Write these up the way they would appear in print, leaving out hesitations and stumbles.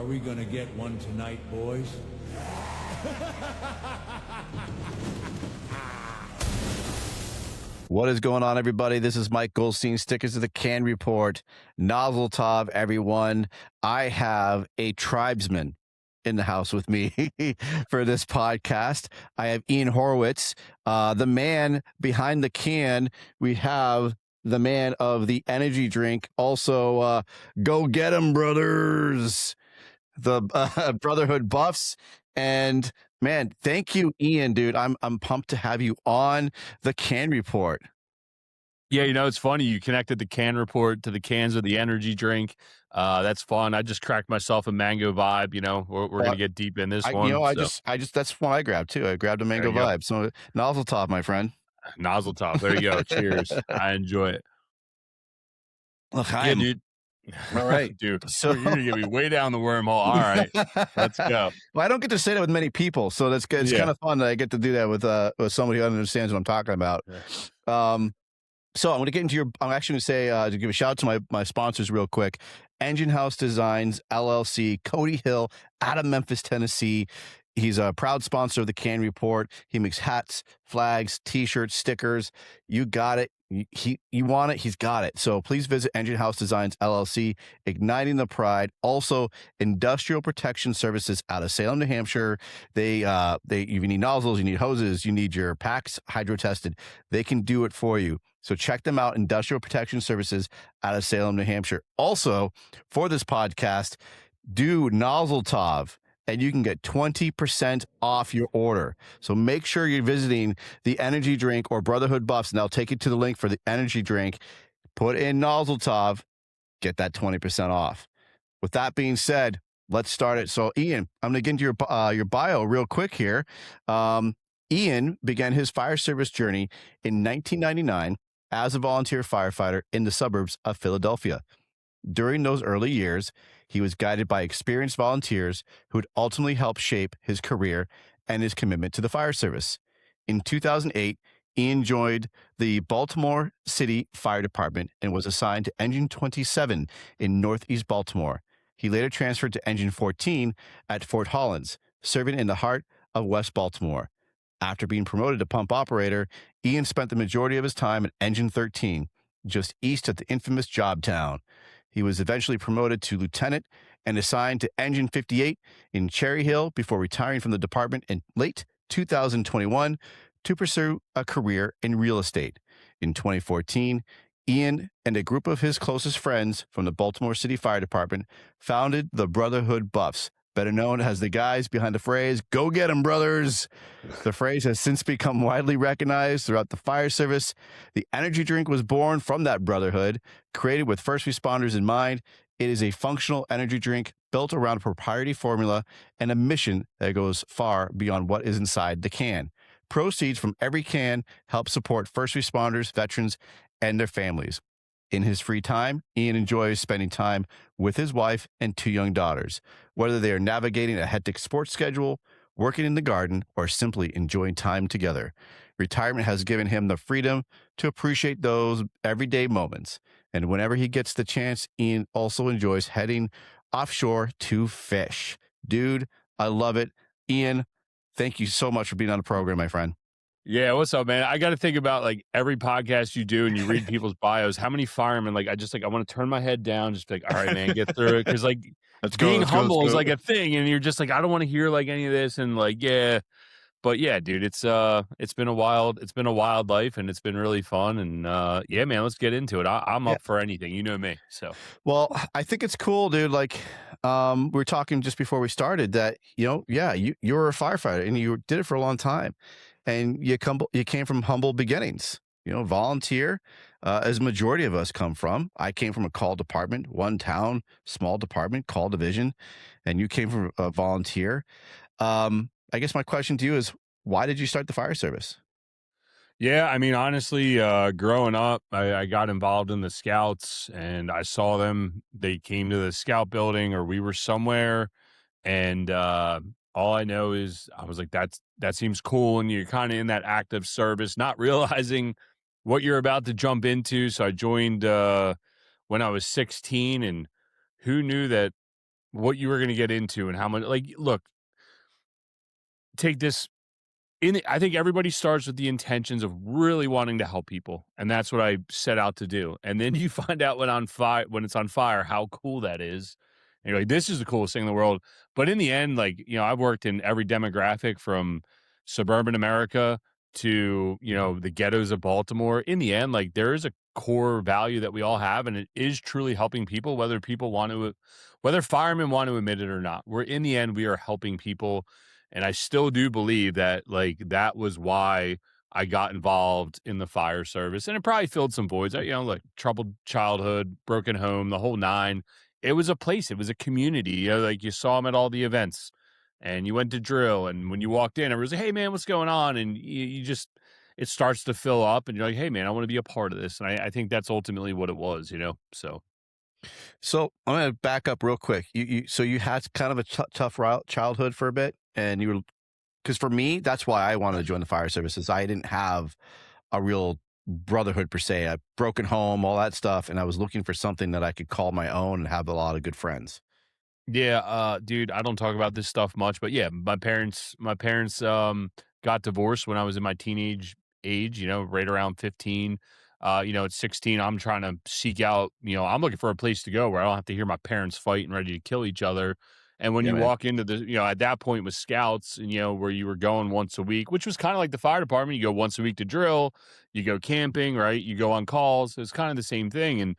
Are we gonna get one tonight, boys? What is going on, everybody? This is Mike Goldstein, Stickers of the C.A.N Report, Nozzle Tov, everyone. I have a tribesman in the house with me for this podcast. I have Ian Horowitz, the man behind the can. We have the man of the energy drink. Also, go get 'em, brothers. The Brotherhood Buffs. And man, thank you, Ian, dude. I'm pumped to have you on the C.A.N Report. Yeah, you know, it's funny. You connected the C.A.N Report to the cans of the energy drink. That's fun. I just cracked myself a mango vibe. You know, we're going to get deep in this one. I just, that's what I grabbed too. I grabbed a mango vibe. So nozzle top, my friend. Nozzle top. There you go. Cheers. I enjoy it. Look, dude. All right, dude. So you're gonna get me way down the wormhole. All right, let's go. Well, I don't get to say that with many people, so that's good. It's kind of fun that I get to do that with somebody who understands what I'm talking about. Yeah. So I'm going to get into your. I'm actually going to say to give a shout out to my sponsors real quick. Engine House Designs LLC, Cody Hill, out of Memphis, Tennessee. He's a proud sponsor of the C.A.N Report. He makes hats, flags, T-shirts, stickers. You got it. You want it, he's got it. So please visit Engine House Designs LLC, igniting the pride. Also, Industrial Protection Services out of Salem, New Hampshire. They you need nozzles, you need hoses, you need your packs hydro tested. They can do it for you. So check them out, Industrial Protection Services out of Salem, New Hampshire. Also, for this podcast, do Nozzle Tov, and you can get 20% off your order. So make sure you're visiting the energy drink or Brotherhood Buffs, and I'll take you to the link for the energy drink. Put in Nozzle Tov, get that 20% off. With that being said, let's start it. So Ian, I'm going to get into your bio real quick here. Ian began his fire service journey in 1999 as a volunteer firefighter in the suburbs of Philadelphia. During those early years, he was guided by experienced volunteers who would ultimately help shape his career and his commitment to the fire service. In 2008, Ian joined the Baltimore City Fire Department and was assigned to Engine 27 in Northeast Baltimore. He later transferred to Engine 14 at Fort Hollins, serving in the heart of West Baltimore. After being promoted to pump operator, Ian spent the majority of his time at Engine 13, just east of the infamous Jobtown. He was eventually promoted to lieutenant and assigned to Engine 58 in Cherry Hill before retiring from the department in late 2021 to pursue a career in real estate. In 2014, Ian and a group of his closest friends from the Baltimore City Fire Department founded the Brotherhood Buffs, better known as the guys behind the phrase, "Go get 'em, brothers." The phrase has since become widely recognized throughout the fire service. The energy drink was born from that brotherhood, created with first responders in mind. It is a functional energy drink built around a proprietary formula and a mission that goes far beyond what is inside the can. Proceeds from every can help support first responders, veterans, and their families. In his free time, Ian enjoys spending time with his wife and 2 young daughters, whether they are navigating a hectic sports schedule, working in the garden, or simply enjoying time together. Retirement has given him the freedom to appreciate those everyday moments. And whenever he gets the chance, Ian also enjoys heading offshore to fish. Dude, I love it. Ian, thank you so much for being on the program, my friend. Yeah, what's up, man? I got to think about like every podcast you do and you read people's bios. How many firemen? Like, I want to turn my head down, just be like, all right, man, get through it. Because like, being humble is like a thing, and you're just like, I don't want to hear like any of this, and like, yeah, but yeah, dude, it's been a wild life, and it's been really fun, and yeah, man, let's get into it. I'm up for anything, you know me. So, well, I think it's cool, dude. Like, we were talking just before we started that you're a firefighter and you did it for a long time. And you came from humble beginnings, volunteer, as a majority of us come from. I came from a call department, one town, small department, call division, and you came from a volunteer. I guess my question to you is, why did you start the fire service? Yeah, I mean, honestly, growing up, I got involved in the scouts, and I saw them. They came to the scout building, or we were somewhere, and all I know is I was like, that seems cool. And you're kind of in that active service, not realizing what you're about to jump into. So I joined when I was 16, and who knew that what you were going to get into and how much, like, look, take this in. I think everybody starts with the intentions of really wanting to help people. And that's what I set out to do. And then you find out when it's on fire, how cool that is. And you're like, this is the coolest thing in the world. But in the end, like, I've worked in every demographic from suburban America to, the ghettos of Baltimore. In the end, like, there is a core value that we all have, and it is truly helping people, whether firemen want to admit it or not. We're in the end, we are helping people. And I still do believe that, like, that was why I got involved in the fire service. And it probably filled some voids, like troubled childhood, broken home, the whole nine. It was a place, it was a community. Like, you saw them at all the events and you went to drill. And when you walked in, everyone was like, hey, man, what's going on? And you just, it starts to fill up and you're like, hey, man, I want to be a part of this. And I think that's ultimately what it was. So. So I'm going to back up real quick. So you had kind of a tough childhood for a bit, and you were, because for me, that's why I wanted to join the fire services. I didn't have a real brotherhood per se, a broken home, all that stuff, and I was looking for something that I could call my own and have a lot of good friends. Yeah, dude, I don't talk about this stuff much, but yeah, my parents got divorced when I was in my teenage age, right around 15. At 16, I'm trying to seek out, I'm looking for a place to go where I don't have to hear my parents fight and ready to kill each other. And when Yeah, you man. walk into at that point with scouts and, where you were going once a week, which was kind of like the fire department, you go once a week to drill, you go camping, right? You go on calls. It's kind of the same thing. And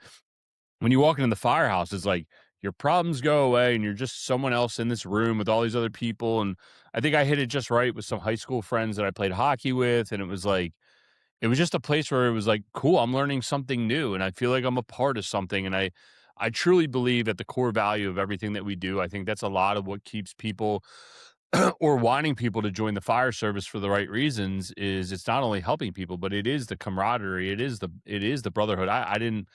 when you walk into the firehouse, it's like your problems go away and you're just someone else in this room with all these other people. And I think I hit it just right with some high school friends that I played hockey with. And it was like, it was just a place where it was like, cool, I'm learning something new and I feel like I'm a part of something. And I truly believe that the core value of everything that we do, I think that's a lot of what keeps people or wanting people to join the fire service for the right reasons is it's not only helping people, but it is the camaraderie. It is the brotherhood. I didn't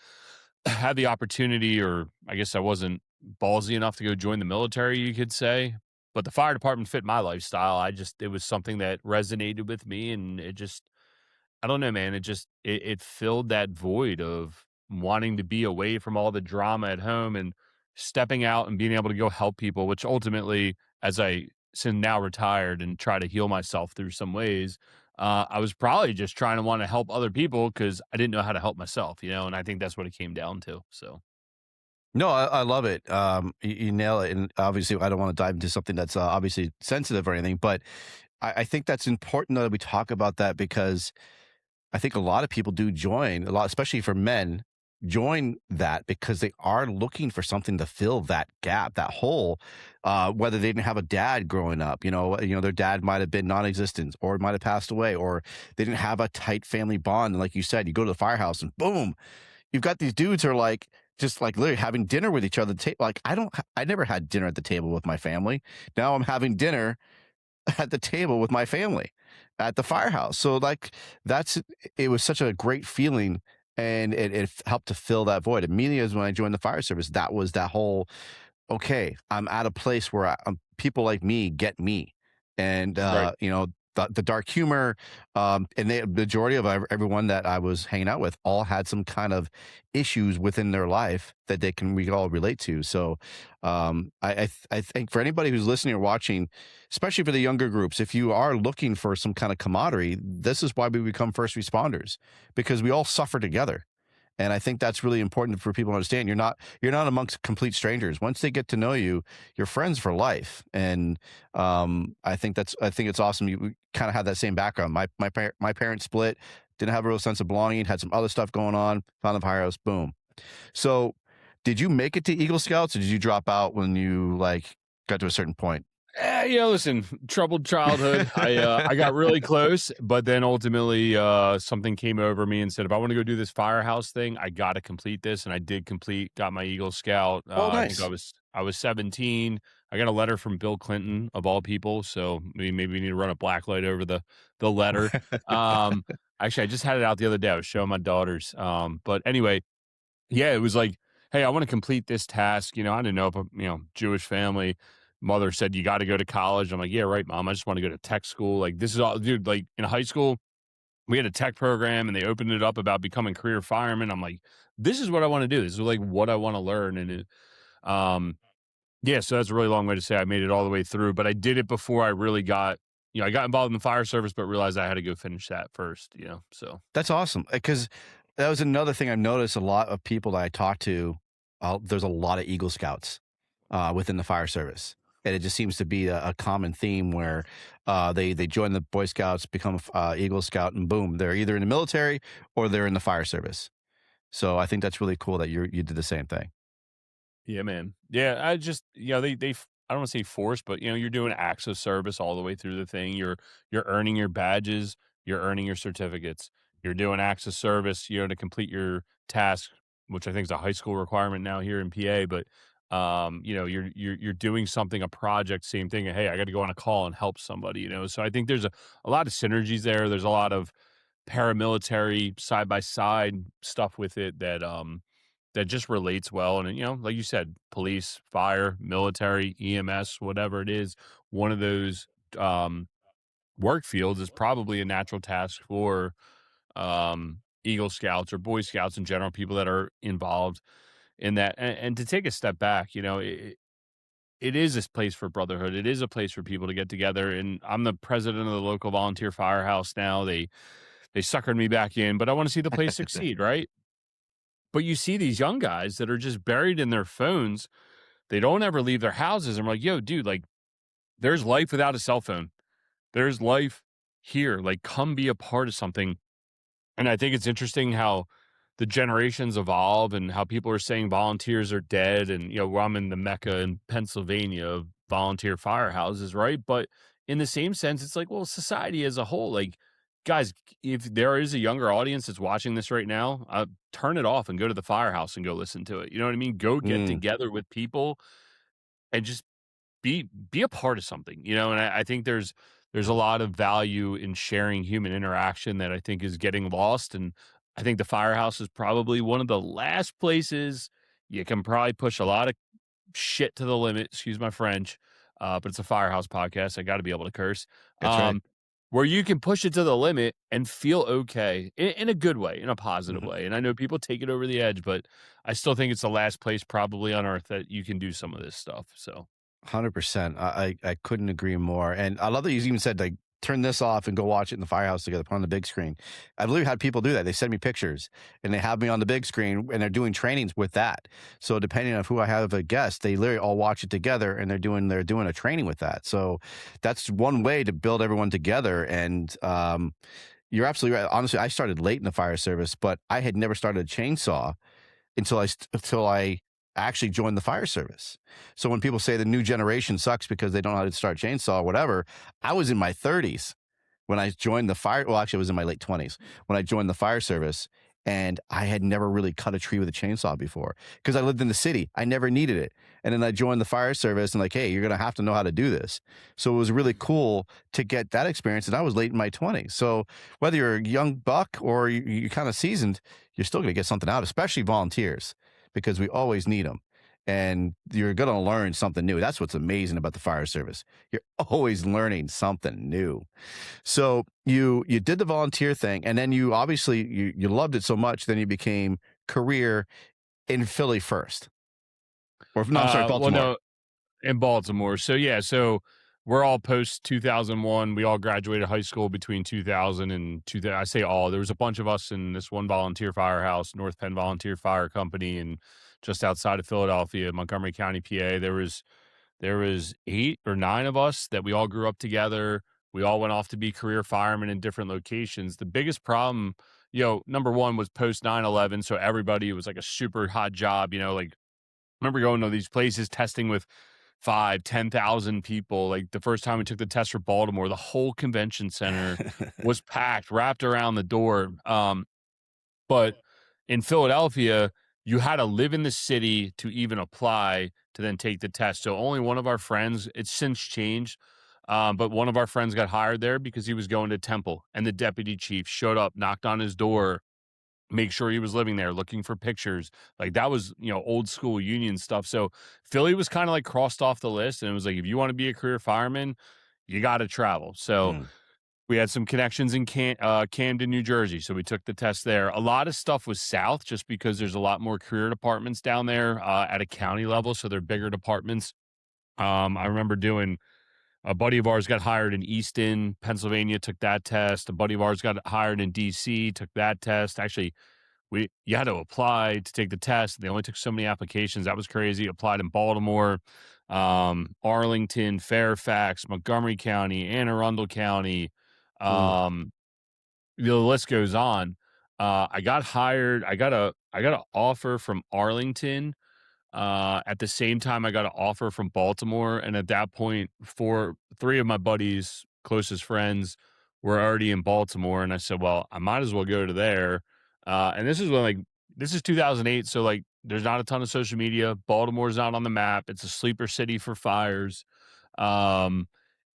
had the opportunity, or I guess I wasn't ballsy enough to go join the military, you could say, but the fire department fit my lifestyle. It was something that resonated with me, and it just, I don't know, man. It filled that void of wanting to be away from all the drama at home and stepping out and being able to go help people, which ultimately, as I since now retired and try to heal myself through some ways, I was probably just trying to want to help other people because I didn't know how to help myself, and I think that's what it came down to. So, No, I love it. You nail it. And obviously, I don't want to dive into something that's obviously sensitive or anything, but I think that's important that we talk about that because I think a lot of people do join, a lot, especially for men, join that because they are looking for something to fill that gap, that hole. Whether they didn't have a dad growing up, their dad might have been non-existent, or might have passed away, or they didn't have a tight family bond. And like you said, you go to the firehouse and boom, you've got these dudes who are like just like literally having dinner with each other. Like I never had dinner at the table with my family. Now I'm having dinner at the table with my family at the firehouse. So like it was such a great feeling, and it helped to fill that void. Immediately as when I joined the fire service, that was that whole, okay, I'm at a place where people like me get me. And right. the dark humor, and the majority of everyone that I was hanging out with all had some kind of issues within their life that we could all relate to. So I think for anybody who's listening or watching, especially for the younger groups, if you are looking for some kind of camaraderie, this is why we become first responders, because we all suffer together. And I think that's really important for people to understand. You're not amongst complete strangers. Once they get to know you, you're friends for life. And I think it's awesome. You kind of have that same background. My parents split, didn't have a real sense of belonging, had some other stuff going on, found the firehouse, boom. So did you make it to Eagle Scouts, or did you drop out when you like got to a certain point? Listen, troubled childhood. I got really close, but then ultimately something came over me and said, if I want to go do this firehouse thing, I got to complete this, and I did complete. Got my Eagle Scout. Oh, I think nice. I was 17. I got a letter from Bill Clinton of all people, so maybe we need to run a black light over the letter. Um, Actually, I just had it out the other day. I was showing my daughters. But anyway, yeah, it was like, hey, I want to complete this task. I didn't know if Jewish family. Mother said, you got to go to college. I'm like, yeah, right, mom. I just want to go to tech school. Like, this is all, dude. Like, in high school, we had a tech program and they opened it up about becoming career firemen. I'm like, this is what I want to do. This is like what I want to learn. And Yeah, so that's a really long way to say I made it all the way through, but I did it before I really got, I got involved in the fire service, but realized I had to go finish that first, so. That's awesome because that was another thing I've noticed. A lot of people that I talk to, there's a lot of Eagle Scouts within the fire service, and it just seems to be a common theme where they join the Boy Scouts, become Eagle Scout, and boom, they're either in the military or they're in the fire service. So I think that's really cool that you did the same thing. Yeah, man. Yeah, I just, I don't want to say force, but you're doing acts of service all the way through the thing. You're earning your badges, you're earning your certificates. You're doing acts of service, to complete your task, which I think is a high school requirement now here in PA. But you're doing something, a project, same thing. Hey, I got to go on a call and help somebody. So I think there's a lot of synergies there. There's a lot of paramilitary side by side stuff with it that just relates well. And, like you said, police, fire, military, EMS, whatever it is, one of those work fields is probably a natural task for Eagle Scouts or Boy Scouts in general, people that are involved in that. And to take a step back, it is this place for brotherhood. It is a place for people to get together. And I'm the president of the local volunteer firehouse now. They suckered me back in, but I want to see the place succeed, right? But you see these young guys that are just buried in their phones. They don't ever leave their houses. I'm like, yo, dude, like, there's life without a cell phone. There's life here. Like, come be a part of something. And I think it's interesting how the generations evolve and how people are saying volunteers are dead. And, I'm in the Mecca in Pennsylvania of volunteer firehouses, right? But in the same sense, it's like, well, society as a whole, like, guys, if there is a younger audience that's watching this right now, turn it off and go to the firehouse and go listen to it. You know what I mean? Go get Mm, together with people and just be a part of something, and I think there's a lot of value in sharing human interaction that I think is getting lost. And I think the firehouse is probably one of the last places you can probably push a lot of shit to the limit, excuse my French, but it's a firehouse podcast. I got to be able to curse. that's right. Where you can push it to the limit and feel okay in a good way, in a positive Mhm. way. And I know people take it over the edge, but I still think it's the last place probably on earth that you can do some of this stuff. So 100%. I couldn't agree more. And I love that you even said, like, turn this off and go watch it in the firehouse together, put on the big screen. I've literally had people do that. They send me pictures and they have me on the big screen and they're doing trainings with that. So depending on who I have a guest, they literally all watch it together and they're doing a training with that. So that's one way to build everyone together. And you're absolutely right. Honestly, I started late in the fire service, but I had never started a chainsaw until I actually joined the fire service. So when people say the new generation sucks because they don't know how to start a chainsaw or whatever, I was in my 30s when I joined the fire. Well, actually, I was in my late 20s when I joined the fire service, and I had never really cut a tree with a chainsaw before because I lived in the city. I never needed it. And then I joined the fire service and like, hey, you're going to have to know how to do this. So it was really cool to get that experience. And I was late in my 20s. So whether you're a young buck or you're kind of seasoned, you're still going to get something out, especially volunteers, because we always need them. And you're going to learn something new. That's what's amazing about the fire service. You're always learning something new. So you did the volunteer thing, and then you obviously you loved it so much, then you became career in Philly first. Or no, I'm sorry, well, Baltimore. no, in Baltimore. So yeah, so we're all post 2001. We all graduated high school between 2000 and 2000. I say all. There was a bunch of us in this one volunteer firehouse, North Penn Volunteer Fire Company, and just outside of Philadelphia, Montgomery County, PA. There was 8 or 9 of us that we all grew up together. We all went off to be career firemen in different locations. The biggest problem, number one was post 9/11. So everybody, it was like a super hot job, like remember going to these places testing with 5, 10,000 people. Like the first time we took the test for Baltimore, the whole convention center was packed, wrapped around the door. But in Philadelphia, you had to live in the city to even apply to then take the test. So only one of our friends, it's since changed, but one of our friends got hired there because he was going to Temple, and the deputy chief showed up, knocked on his door, make sure he was living there, looking for pictures. Like that was, old school union stuff. So Philly was kind of like crossed off the list. And it was like, if you want to be a career fireman, you got to travel. So Mm. we had some connections in Camden, New Jersey. So we took the test there. A lot of stuff was south just because there's a lot more career departments down there at a county level. So they're bigger departments. I remember doing a buddy of ours got hired in Easton, Pennsylvania, took that test. A buddy of ours got hired in DC, took that test. Actually, you had to apply to take the test. They only took so many applications. That was crazy. Applied in Baltimore, Arlington, Fairfax, Montgomery County, Anne Arundel County. Ooh, The list goes on. I got hired. I got an offer from Arlington. At the same time, I got an offer from Baltimore, and at that point, three of my buddies, closest friends, were already in Baltimore, and I said, "Well, I might as well go to there." And this is when, like, this is 2008, so like, there's not a ton of social media. Baltimore's not on the map. It's a sleeper city for fires. Um,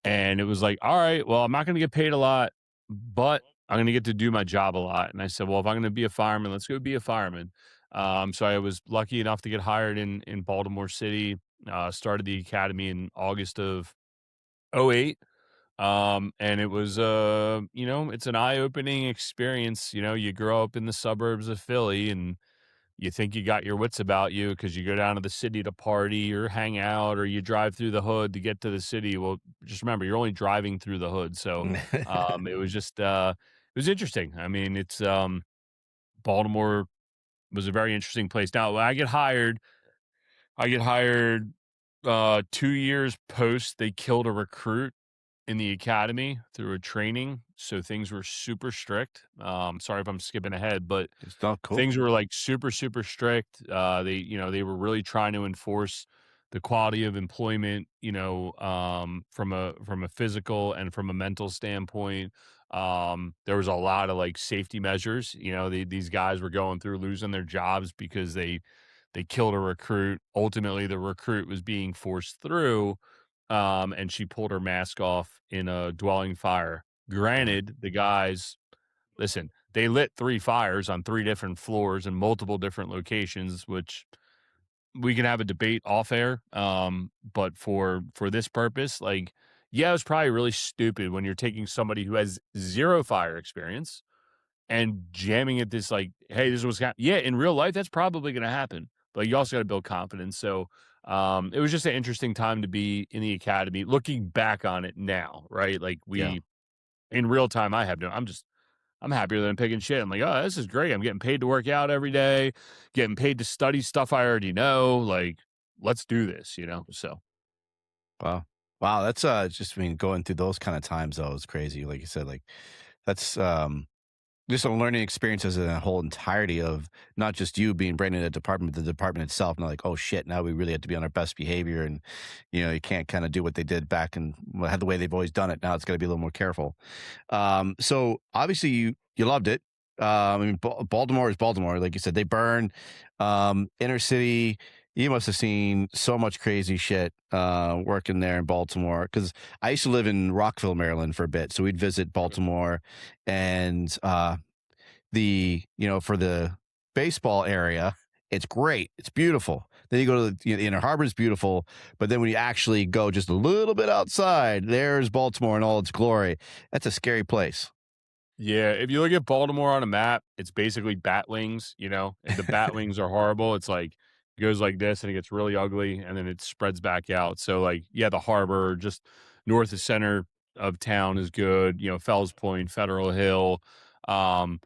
and it was like, all right, well, I'm not going to get paid a lot, but I'm going to get to do my job a lot. And I said, well, if I'm going to be a fireman, let's go be a fireman. So I was lucky enough to get hired in Baltimore City. Started the academy in August of '08. And it was, it's an eye opening experience. You know, you grow up in the suburbs of Philly and you think you got your wits about you because you go down to the city to party or hang out, or you drive through the hood to get to the city. Well, just remember, you're only driving through the hood. So it was just it was interesting. I mean, it's Baltimore was a very interesting place. Now, when I get hired 2 years post they killed a recruit in the academy through a training. So things were super strict. Sorry if I'm skipping ahead, but it's not cool. things were like super, super strict. They were really trying to enforce the quality of employment, from a physical and from a mental standpoint. There was a lot of like safety measures. These guys were going through losing their jobs because they killed a recruit. Ultimately, the recruit was being forced through, and she pulled her mask off in a dwelling fire. Wow. Granted, the guys, listen, they lit 3 fires on 3 different floors in multiple different locations, which we can have a debate off air. But for this purpose, like, yeah, it was probably really stupid when you're taking somebody who has 0 fire experience and jamming at this like, "Hey, this is what's happening." Yeah, in real life, that's probably gonna happen, but you also gotta build confidence. So, it was just an interesting time to be in the academy, looking back on it now, right? Like, Yeah. in real time, I'm happier than picking shit. I'm like, "Oh, this is great. I'm getting paid to work out every day, getting paid to study stuff I already know. Like, let's do this," you know? So, Wow. Wow. That's just, I mean, going through those kind of times though is crazy. Like you said, like that's just a learning experience as a whole entirety of not just you being bred in a department, but the department itself. Not like, oh shit, now we really have to be on our best behavior, and you can't kind of do what they did back and had the way they've always done it. Now it's got to be a little more careful. So obviously you loved it. I mean, Baltimore is Baltimore, like you said. They burn inner city. You must have seen so much crazy shit working there in Baltimore. Because I used to live in Rockville, Maryland, for a bit, so we'd visit Baltimore, and for the baseball area, it's great. It's beautiful. Then you go to the Inner Harbor is beautiful, but then when you actually go just a little bit outside, there's Baltimore in all its glory. That's a scary place. yeah, if you look at Baltimore on a map, it's basically bat wings, and the bat wings are horrible. It's like it goes like this and it gets really ugly and then it spreads back out. So like, yeah, the harbor just north of center of town is good, Fells Point, Federal Hill, um,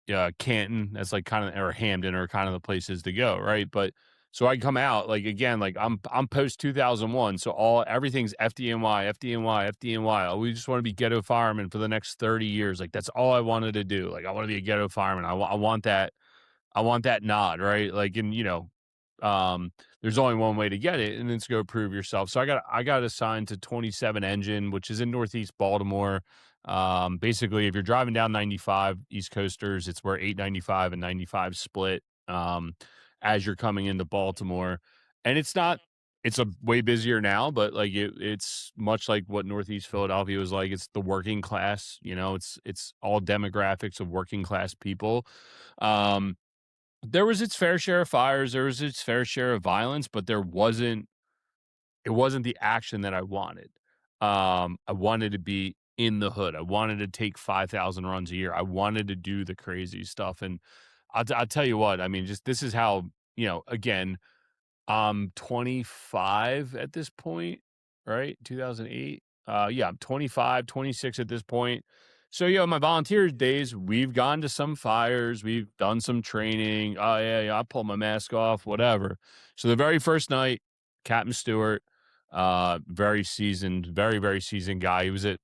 yeah, Canton, that's like kind of, or Hamden are kind of the places to go, right? But so I come out like again, like I'm post 2001, so everything's FDNY, FDNY, FDNY. Oh, we just want to be ghetto firemen for the next 30 years. Like that's all I wanted to do. Like I want to be a ghetto fireman. I want that nod, right? Like, and um, there's only one way to get it, and it's go prove yourself. So I got assigned to 27 Engine, which is in Northeast Baltimore. Basically, if you're driving down 95 East Coasters, it's where 895 and 95 split. As you're coming into Baltimore, and it's not. It's a way busier now, but like it's much like what Northeast Philadelphia was like. It's the working class, it's all demographics of working class people. Um, there was its fair share of fires, there was its fair share of violence, but it wasn't the action that I wanted. I wanted to be in the hood. I wanted to take 5,000 runs a year. I wanted to do the crazy stuff, and I'll tell you what, I mean, just this is how, again, I'm 25 at this point, right? 2008. Yeah, I'm 25, 26 at this point. So, my volunteer days, we've gone to some fires, we've done some training. Oh, yeah, I pull my mask off, whatever. So, the very first night, Captain Stewart, very seasoned, very, very seasoned guy. He was at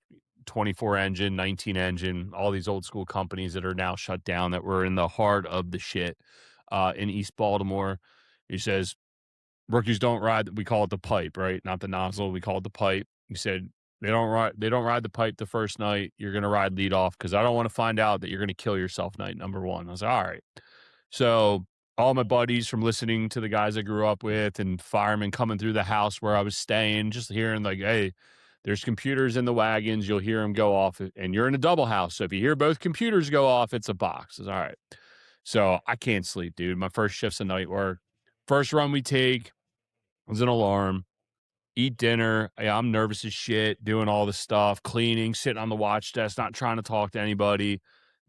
24 engine, 19 engine, all these old school companies that are now shut down that were in the heart of the shit in East Baltimore. He says, rookies don't ride. We call it the pipe, right? Not the nozzle. We call it the pipe. He said they don't ride the pipe the first night. You're gonna ride lead off because I don't want to find out that you're gonna kill yourself night number one. I was like, all right. So all my buddies from listening to the guys I grew up with and firemen coming through the house where I was staying, just hearing like, hey, there's computers in the wagons. You'll hear them go off, and you're in a double house. So if you hear both computers go off, it's a box. It's all right. So I can't sleep, dude. My first shift's a night work. First run we take was an alarm, eat dinner. Yeah, I'm nervous as shit, doing all this stuff, cleaning, sitting on the watch desk, not trying to talk to anybody.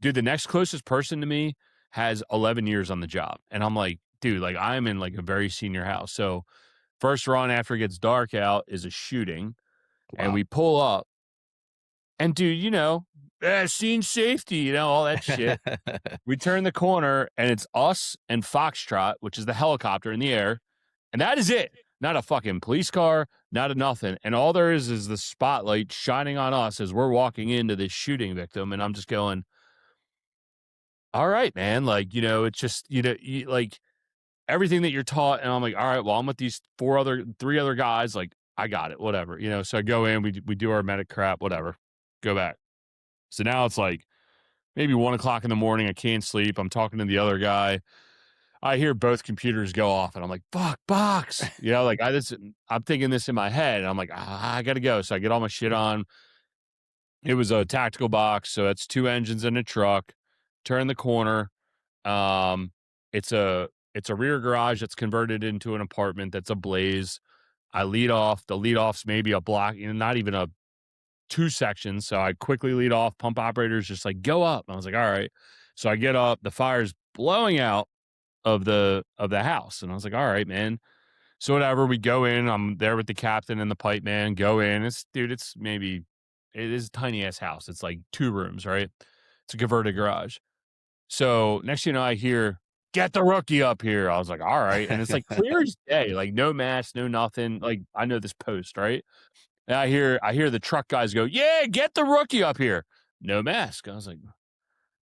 Dude, the next closest person to me has 11 years on the job. And I'm like, dude, like I'm in like a very senior house. So first run after it gets dark out is a shooting. And Wow. we pull up and dude, scene safety, all that shit. We turn the corner and it's us and Foxtrot, which is the helicopter in the air. And that is it. Not a fucking police car, not a nothing. And all there is the spotlight shining on us as we're walking into this shooting victim. And I'm just going, all right, man. Like, it's just, like everything that you're taught. And I'm like, all right, well, I'm with these three other guys. Like, I got it, whatever. So I go in, we do our medic crap, whatever, go back. So now it's like maybe 1:00 in the morning. I can't sleep. I'm talking to the other guy. I hear both computers go off and I'm like, fuck, box. Like I'm thinking this in my head and I'm like, I gotta go. So I get all my shit on. It was a tactical box. So it's 2 engines in a truck, turn the corner. Um, it's a rear garage that's converted into an apartment that's ablaze. I lead off. The lead off's maybe a block, not even a 2 sections. So I quickly lead off. Pump operators just like go up. And I was like, all right. So I get up. The fire's blowing out of the house. And I was like, all right, man. So whatever, we go in. I'm there with the captain and the pipe man. Go in. It is a tiny ass house. It's like 2 rooms, right? It's a converted garage. So next thing you know, I hear, get the rookie up here. I was like, all right. And it's like clear as day, like no mask, no nothing. Like I know this post, right? And I hear the truck guys go, yeah, get the rookie up here. No mask. I was like,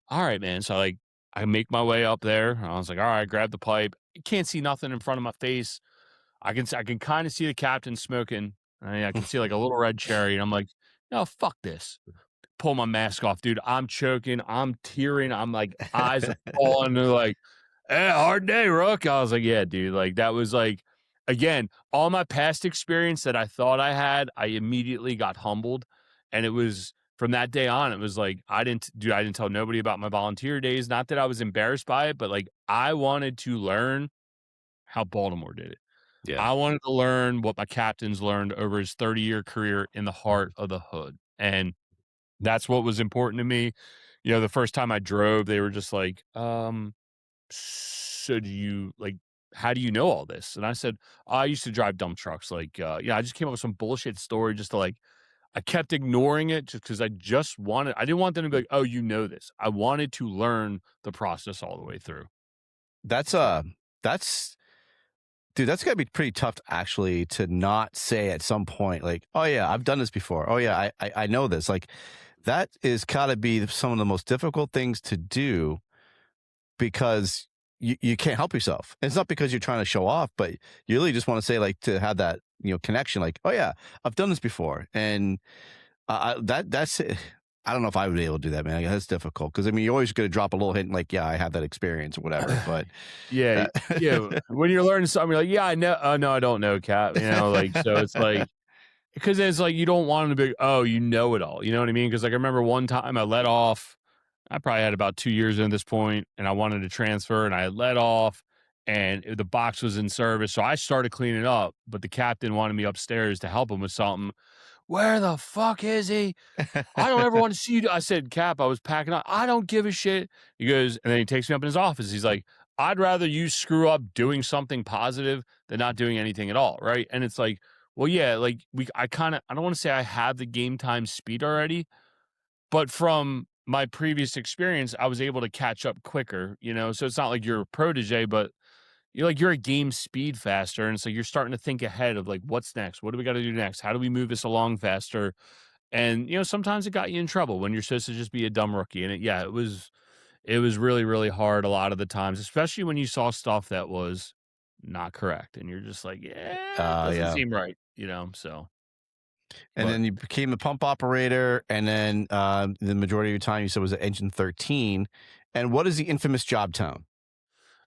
all right, man. So I make my way up there. I was like, all right, grab the pipe. You can't see nothing in front of my face. I can kind of see the captain smoking. I can see like a little red cherry. And I'm like, no, fuck this. Pull my mask off, dude. I'm choking. I'm tearing. I'm like, eyes are falling. They're like, hey, hard day, Rook. I was like, yeah, dude. Like that was like, again, all my past experience that I thought I had, I immediately got humbled. And it was from that day on, it was like, I didn't tell nobody about my volunteer days. Not that I was embarrassed by it, but like I wanted to learn how Baltimore did it. Yeah. I wanted to learn what my captain's learned over his 30-year career in the heart of the hood. And that's what was important to me. The first time I drove, they were just like, so do you how do you know all this? And I said, I used to drive dump trucks. Like, I just came up with some bullshit story just to I kept ignoring it just because I didn't want them to be like, oh, you know this. I wanted to learn the process all the way through. That's dude, that's gotta be pretty tough actually to not say at some point, like, oh yeah, I've done this before. Oh yeah, I know this. Like that is gotta be some of the most difficult things to do because you can't help yourself. And it's not because you're trying to show off, but you really just want to say like to have that, connection, like, oh yeah, I've done this before. And that's it. I don't know if I would be able to do that, man. That's difficult because you're always going to drop a little hint, like, yeah, I have that experience or whatever. But yeah, when you're learning something, you're like, yeah, I know. Oh no, I don't know, Cap. So it's like because it's like you don't want them to be, oh, you know it all. You know what I mean? Because I remember one time I let off. I probably had about 2 years in this point, and I wanted to transfer, and I had let off, and the box was in service, so I started cleaning up. But the captain wanted me upstairs to help him with something. Where the fuck is he? I don't ever want to see you. I said, Cap, I was packing up. I don't give a shit. He goes, and then he takes me up in his office. He's like, I'd rather you screw up doing something positive than not doing anything at all, right? And it's like, well, yeah, like I don't want to say I have the game time speed already, but from my previous experience, I was able to catch up quicker, you know? So it's not like you're a protege, but you're a game speed faster. And so you're starting to think ahead of like, what's next? What do we got to do next? How do we move this along faster? And, sometimes it got you in trouble when you're supposed to just be a dumb rookie. And it was really, really hard a lot of the times, especially when you saw stuff that was not correct. And you're just like, yeah, it doesn't Yeah. seem right, so. And But then you became a pump operator, and then the majority of your time you said was at Engine 13. And what is the infamous job town?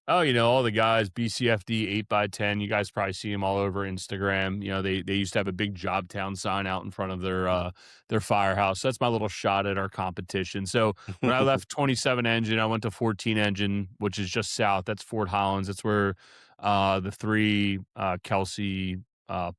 Oh, all the guys, BCFD 8x10, you guys probably see them all over Instagram. They used to have a big Jobtown sign out in front of their firehouse. That's my little shot at our competition. So when I left 27 engine, I went to 14 engine, which is just south. That's Fort Hollins. That's where the three Kelsey,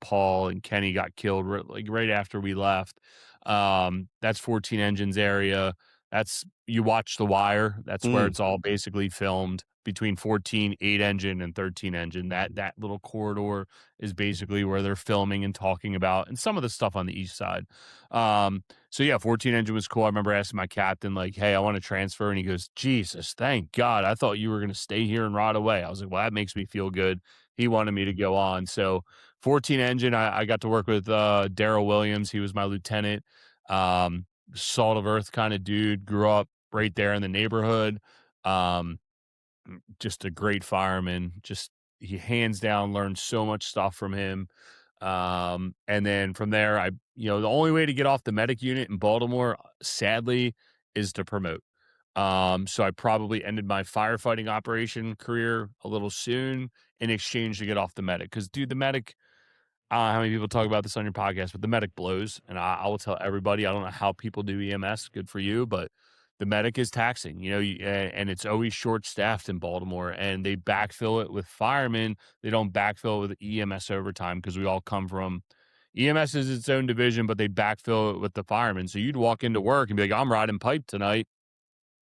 Paul, and Kenny got killed right after we left. That's 14 engines area. That's you watch The Wire. That's where it's all basically filmed between 14, 8 engine and 13 engine. That little corridor is basically where they're filming and talking about, and some of the stuff on the east side. So yeah, 14 engine was cool. I remember asking my captain, like, hey, I want to transfer. And he goes, Jesus, thank God. I thought you were going to stay here and rot away. I was like, well, that makes me feel good. He wanted me to go on. So 14 engine, I got to work with Daryl Williams. He was my lieutenant. Salt of earth kind of dude, grew up right there in the neighborhood. Just a great fireman. He hands down learned so much stuff from him. And then from there, the only way to get off the medic unit in Baltimore, sadly, is to promote. So I probably ended my firefighting operation career a little soon in exchange to get off the medic. Because, dude, the medic, I don't know how many people talk about this on your podcast, but the medic blows. And I will tell everybody, I don't know how people do EMS. Good for you. But the medic is taxing, and it's always short staffed in Baltimore, and they backfill it with firemen. They don't backfill it with EMS overtime because we all come from EMS is its own division, but they backfill it with the firemen. So you'd walk into work and be like, I'm riding pipe tonight.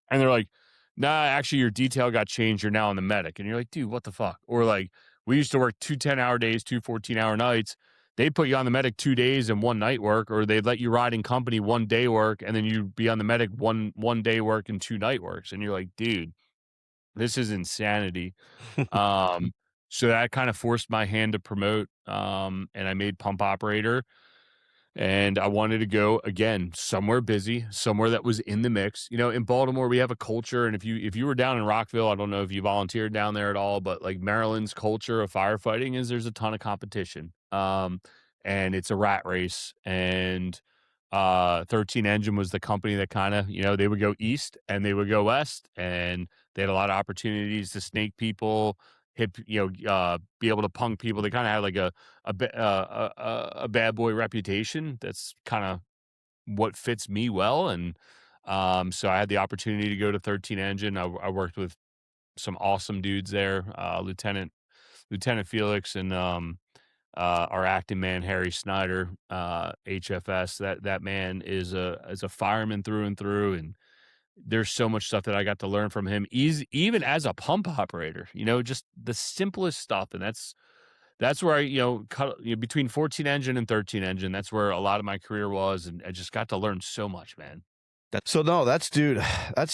And they're like, nah, actually your detail got changed. You're now on the medic. And you're like, dude, what the fuck? Or like, we used to work 2 10-hour days, 2 14-hour nights. They'd put you on the medic 2 days and 1 night work, or they'd let you ride in company 1 day work, and then you'd be on the medic one day work and 2 night works. And you're like, dude, this is insanity. So that kind of forced my hand to promote. And I made pump operator. And I wanted to go again somewhere busy, somewhere that was in the mix. In Baltimore, we have a culture, and if you were down in Rockville, I don't know if you volunteered down there at all, but like Maryland's culture of firefighting is there's a ton of competition, and it's a rat race. And 13 Engine was the company that kind of they would go east and they would go west, and they had a lot of opportunities to snake people, hit be able to punk people. They kind of had like a bad boy reputation. That's kind of what fits me well. And so I had the opportunity to go to 13 Engine. I worked with some awesome dudes there, Lieutenant Felix, and our acting man Harry Snyder, HFS. That man is a fireman through and through, and there's so much stuff that I got to learn from him. Even as a pump operator, just the simplest stuff, and that's where I cut between 14 engine and 13 engine. That's where a lot of my career was, and I just got to learn so much, man. That's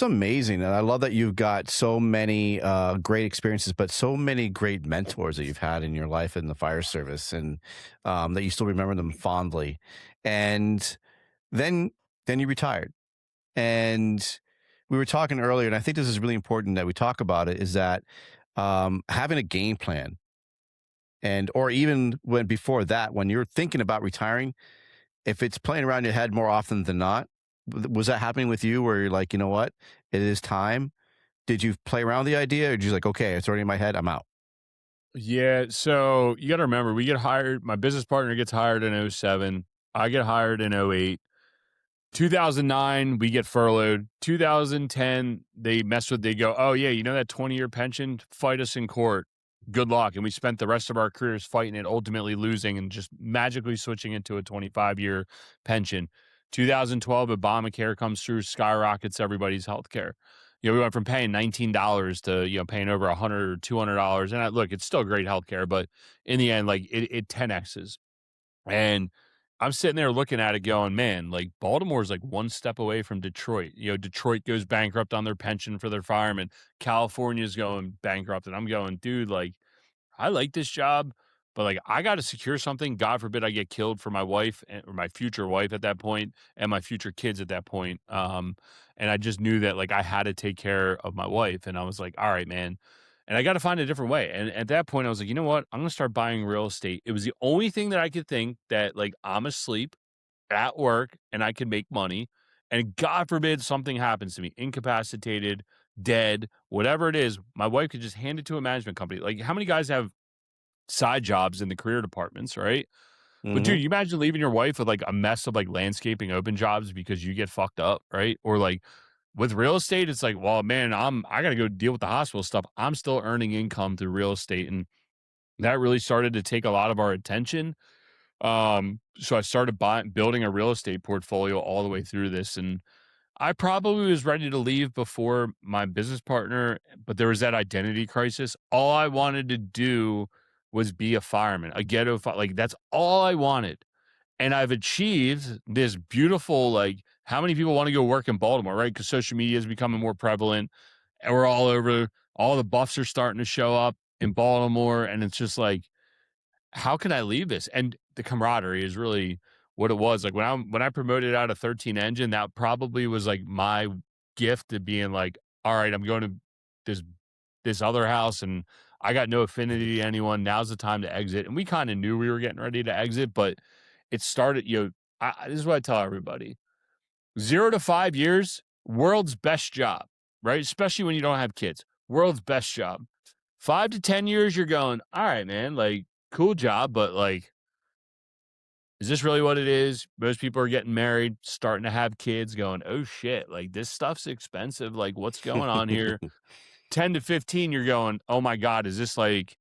amazing. And I love that you've got so many great experiences, but so many great mentors that you've had in your life in the fire service, and that you still remember them fondly. And then you retired. And we were talking earlier, and I think this is really important that we talk about it, is that having a game plan, or even before that, when you're thinking about retiring, if it's playing around your head more often than not, was that happening with you where you're like, you know what, it is time? Did you play around with the idea, or did you like, okay, it's already in my head, I'm out? Yeah, so you got to remember, we get hired. My business partner gets hired in 07. I get hired in 08. 2009, we get furloughed. 2010, they go, oh, yeah, that 20-year pension? Fight us in court. Good luck. And we spent the rest of our careers fighting it, ultimately losing, and just magically switching into a 25-year pension. 2012, Obamacare comes through, skyrockets everybody's health care. we went from paying $19 to, paying over $100 or $200. And look, it's still great healthcare, but in the end, like it 10X's. And I'm sitting there looking at it going, man, like Baltimore's like one step away from Detroit. Detroit goes bankrupt on their pension for their firemen. California's going bankrupt. And I'm going, dude, like, I like this job, but like I got to secure something. God forbid I get killed for my wife or my future wife at that point and my future kids at that point. And I just knew that like I had to take care of my wife. And I was like, all right, man. And I got to find a different way. And at that point, I was like, you know what? I'm going to start buying real estate. It was the only thing that I could think that like I'm asleep at work and I can make money. And God forbid something happens to me, incapacitated, dead, whatever it is, my wife could just hand it to a management company. Like, how many guys have side jobs in the career departments, right? But Mm-hmm. dude, you imagine leaving your wife with like a mess of like landscaping open jobs because you get fucked up, right? Or like with real estate, it's like, well, man, I got to go deal with the hospital stuff. I'm still earning income through real estate, and that really started to take a lot of our attention. So I started building a real estate portfolio all the way through this, and I probably was ready to leave before my business partner, but there was that identity crisis. All I wanted to do was be a fireman, a ghetto like that's all I wanted. And I've achieved this beautiful, like, how many people want to go work in Baltimore, right? Because social media is becoming more prevalent and we're all over. All the buffs are starting to show up in Baltimore. And it's just like, how can I leave this? And the camaraderie is really what it was. Like when I promoted out of 13 engine, that probably was like my gift to being like, all right, I'm going to this this other house and I got no affinity to anyone. Now's the time to exit. And we kind of knew we were getting ready to exit, but it started, this is what I tell everybody. 0 to 5 years, world's best job, right? Especially when you don't have kids. World's best job. 5 to 10 years, you're going, all right, man, like, cool job, but like, is this really what it is? Most people are getting married, starting to have kids, going, oh shit, like this stuff's expensive. Like, what's going on here? 10 to 15, you're going, oh my God, is this like,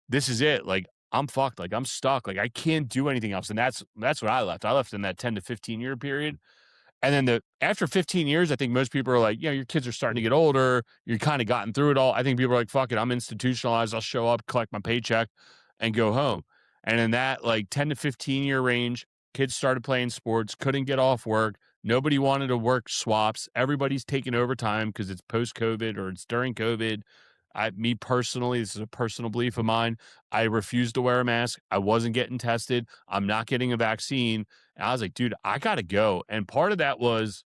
this is it? Like, I'm fucked. Like, I'm stuck. Like, I can't do anything else. And that's what I left. I left in that 10 to 15 year period. And then after 15 years, I think most people are like, your kids are starting to get older. You're kind of gotten through it all. I think people are like, fuck it, I'm institutionalized. I'll show up, collect my paycheck, and go home. And in that like 10 to 15 year range, kids started playing sports, couldn't get off work. Nobody wanted to work swaps. Everybody's taking overtime because it's post COVID or it's during COVID. Me personally, this is a personal belief of mine. I refused to wear a mask. I wasn't getting tested. I'm not getting a vaccine. And I was like, dude, I got to go. And part of it was,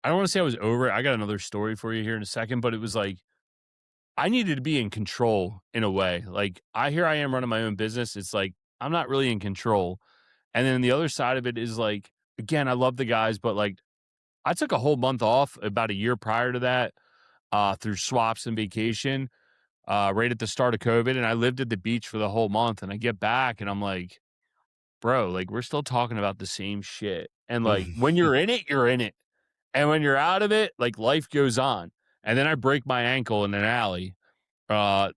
I don't want to say I was over it. I got another story for you here in a second, but it was like, I needed to be in control in a way. Like, here I am running my own business. It's like, I'm not really in control. And then the other side of it is like, again, I love the guys, but like, I took a whole month off about a year prior to that through swaps and vacation right at the start of COVID. And I lived at the beach for the whole month. And I get back and I'm like, bro, like we're still talking about the same shit. And like when you're in it, you're in it. And when you're out of it, like life goes on. And then I break my ankle in an alley, uh,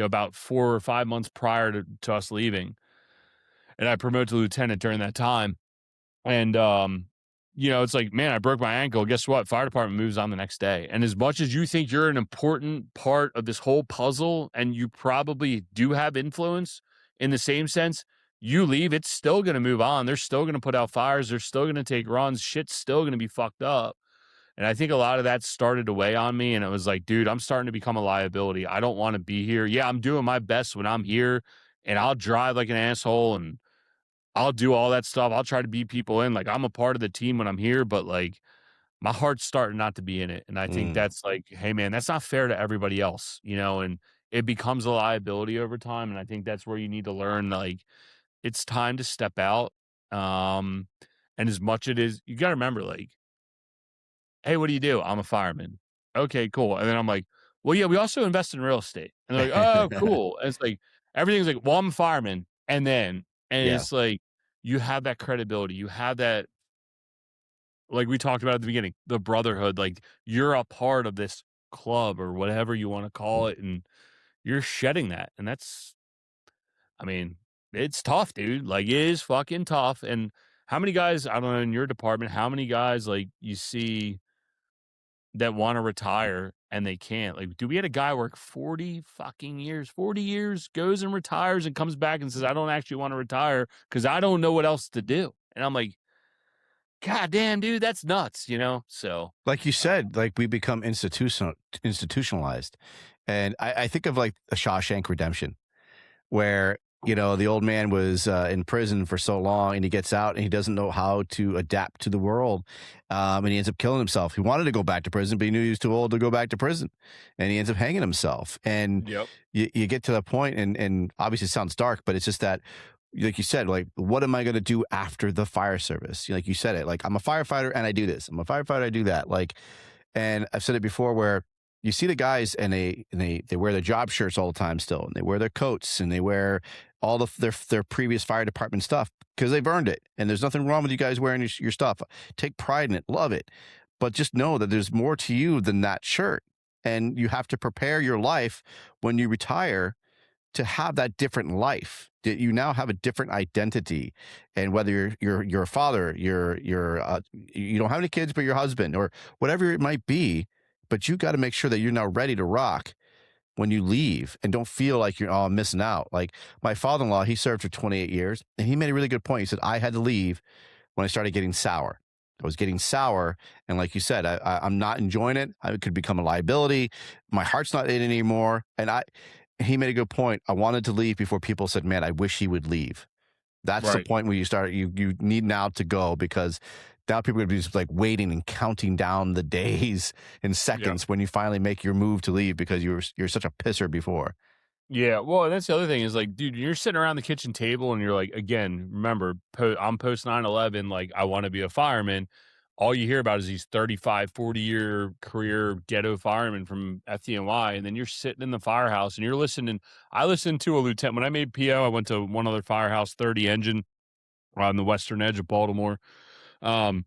about 4 or 5 months prior to us leaving. And I promoted to lieutenant during that time. And, it's like, man, I broke my ankle. Guess what? Fire department moves on the next day. And as much as you think you're an important part of this whole puzzle, and you probably do have influence in the same sense, you leave, it's still going to move on. They're still going to put out fires. They're still going to take runs. Shit's still going to be fucked up. And I think a lot of that started to weigh on me. And it was like, dude, I'm starting to become a liability. I don't want to be here. Yeah, I'm doing my best when I'm here, and I'll drive like an asshole and I'll do all that stuff. I'll try to beat people in. Like, I'm a part of the team when I'm here, but like my heart's starting not to be in it. And I think that's like, hey man, that's not fair to everybody else, and it becomes a liability over time. And I think that's where you need to learn, like, it's time to step out. And as much it is, you got to remember, like, hey, what do you do? I'm a fireman. Okay, cool. And then I'm like, well, yeah, we also invest in real estate. And they're like, oh, cool. And it's like, everything's like, well, I'm a fireman. And Yeah. it's like, you have that credibility. You have that, like we talked about at the beginning, the brotherhood. Like, you're a part of this club or whatever you want to call it. And you're shedding that. And I mean, it's tough, dude. Like, it is fucking tough. And How many guys, I don't know, in your department, how many guys like you see that want to retire and they can't? Like, do we had a guy work 40 fucking years, 40 years, goes and retires and comes back and says, I don't actually want to retire because I don't know what else to do. And I'm like, God damn, dude, that's nuts, you know? So, Like you said, like we become institutionalized. And I think of like a Shawshank Redemption, where the old man was in prison for so long, and he gets out and he doesn't know how to adapt to the world, and he ends up killing himself. He wanted to go back to prison, but he knew he was too old to go back to prison, and he ends up hanging himself. And yep. you get to that point, and obviously it sounds dark, but it's just that, like you said, like, what am I going to do after the fire service? Like you said it, like, I'm a firefighter and I do this. I'm a firefighter, I do that. Like, and I've said it before, where you see the guys and they wear their job shirts all the time still, and they wear their coats, and they wear all their previous fire department stuff because they've earned it. And there's nothing wrong with you guys wearing your stuff. Take pride in it, love it, but just know that there's more to you than that shirt, and you have to prepare your life when you retire to have that different life. You now have a different identity, and whether you're a father, you don't have any kids, but your husband, or whatever it might be, but you got to make sure that you're now ready to rock when you leave, and don't feel like you're missing out. Like my father-in-law, he served for 28 years, and he made a really good point. He said, I had to leave when I started getting sour. I was getting sour, and like you said, I'm not enjoying it. I could become a liability. My heart's not in it anymore, and he made a good point. I wanted to leave before people said, man, I wish he would leave. That's the point where you need now to go, because now people are going to be just like waiting and counting down the days and seconds when you finally make your move to leave, because you're such a pisser before. Yeah, well, that's the other thing is like, dude, you're sitting around the kitchen table and you're like, again, remember, I'm post 9/11, like, I want to be a fireman. All you hear about is these 35, 40-year career ghetto firemen from FDNY, and then you're sitting in the firehouse and you're listening. I listened to a lieutenant. When I made PO, I went to one other firehouse, 30 engine on the western edge of Baltimore. And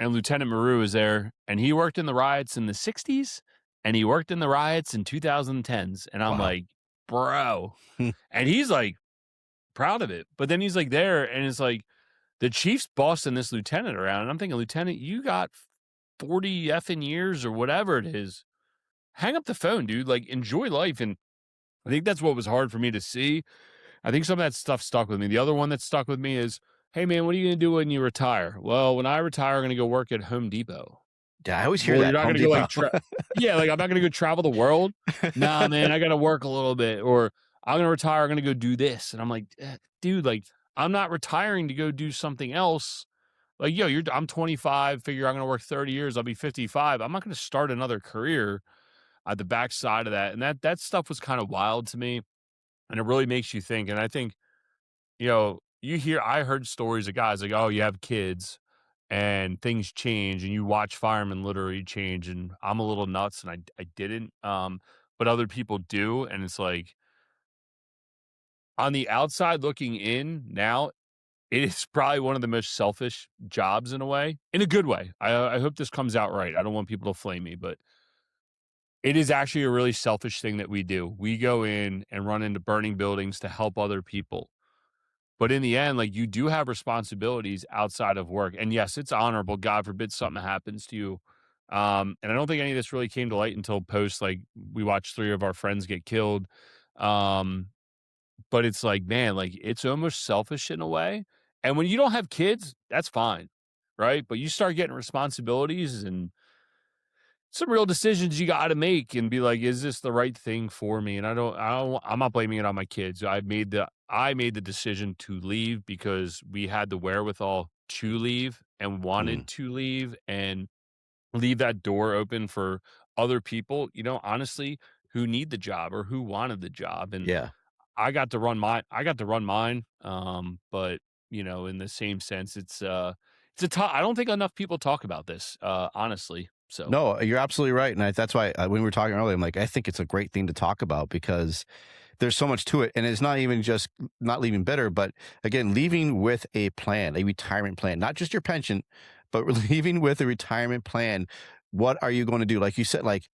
Lieutenant Maru was there, and he worked in the riots in the 60s, and he worked in the riots in 2010s. And I'm like, bro. And he's like proud of it. But then he's like there, and it's like the chief's bossing this lieutenant around. And I'm thinking, Lieutenant, you got 40 effing years or whatever it is. Hang up the phone, dude. Like, enjoy life. And I think that's what was hard for me to see. I think some of that stuff stuck with me. The other one that stuck with me is, hey, man, what are you going to do when you retire? Well, when I retire, I'm going to go work at Home Depot. Yeah, I always hear that. You're not going to go like, yeah, like, I'm not going to go travel the world. Nah, man, I got to work a little bit. Or I'm going to retire, I'm going to go do this. And I'm like, dude, like, I'm not retiring to go do something else. Like, yo, I'm 25, figure I'm going to work 30 years, I'll be 55. I'm not going to start another career at the backside of that. And that stuff was kind of wild to me. And it really makes you think. And I think, I heard stories of guys like, oh, you have kids and things change, and you watch firemen literally change. And I'm a little nuts, and I didn't. But other people do. And it's like, on the outside looking in now, it is probably one of the most selfish jobs in a way, in a good way. I hope this comes out right. I don't want people to flame me, but it is actually a really selfish thing that we do. We go in and run into burning buildings to help other people. But in the end, like, you do have responsibilities outside of work. And yes, it's honorable. God forbid something happens to you. And I don't think any of this really came to light until post, like, we watched 3 of our friends get killed. But it's like, man, like, it's almost selfish in a way. And when you don't have kids, that's fine, right? But you start getting responsibilities and some real decisions you got to make, and be like, is this the right thing for me? And I'm not blaming it on my kids. I made the decision to leave because we had the wherewithal to leave and wanted to leave, and leave that door open for other people, honestly, who need the job or who wanted the job. And Yeah. I got to run mine. But in the same sense, it's a tough. I don't think enough people talk about this, honestly. So No, you're absolutely right. And that's why when we were talking earlier, I'm like, I think it's a great thing to talk about, because there's so much to it. And it's not even just not leaving bitter, but again, leaving with a plan, a retirement plan, not just your pension, but leaving with a retirement plan. What are you going to do? Like you said, like,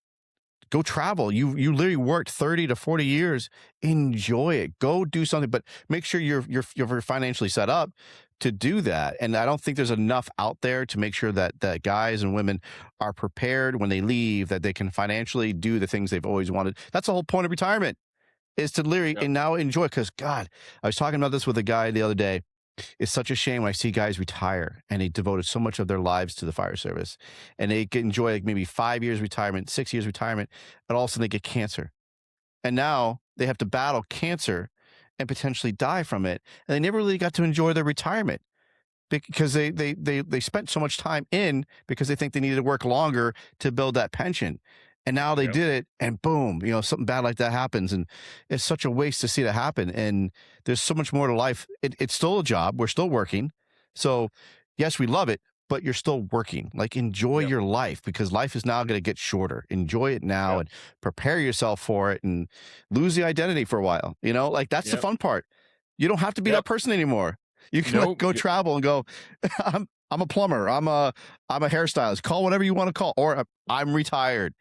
go travel. You literally worked 30 to 40 years. Enjoy it. Go do something, but make sure you're financially set up, to do that. And I don't think there's enough out there to make sure that guys and women are prepared when they leave, that they can financially do the things they've always wanted. That's the whole point of retirement, is to literally and now enjoy. Because God, I was talking about this with a guy the other day. It's such a shame when I see guys retire and they devoted so much of their lives to the fire service, and they can enjoy like maybe 5 years retirement, 6 years retirement, and all of a sudden they get cancer. And now they have to battle cancer and potentially die from it. And they never really got to enjoy their retirement because they spent so much time in because they think they needed to work longer to build that pension. And now they did it, and boom, something bad like that happens. And it's such a waste to see that happen. And there's so much more to life. It's still a job. We're still working. So yes, we love it, but you're still working. Like, enjoy your life, because life is now going to get shorter. Enjoy it now and prepare yourself for it, and lose the identity for a while. Like, that's the fun part. You don't have to be that person anymore. You can like, go travel and go, I'm a plumber. I'm a hairstylist. Call whatever you want to call, or I'm retired.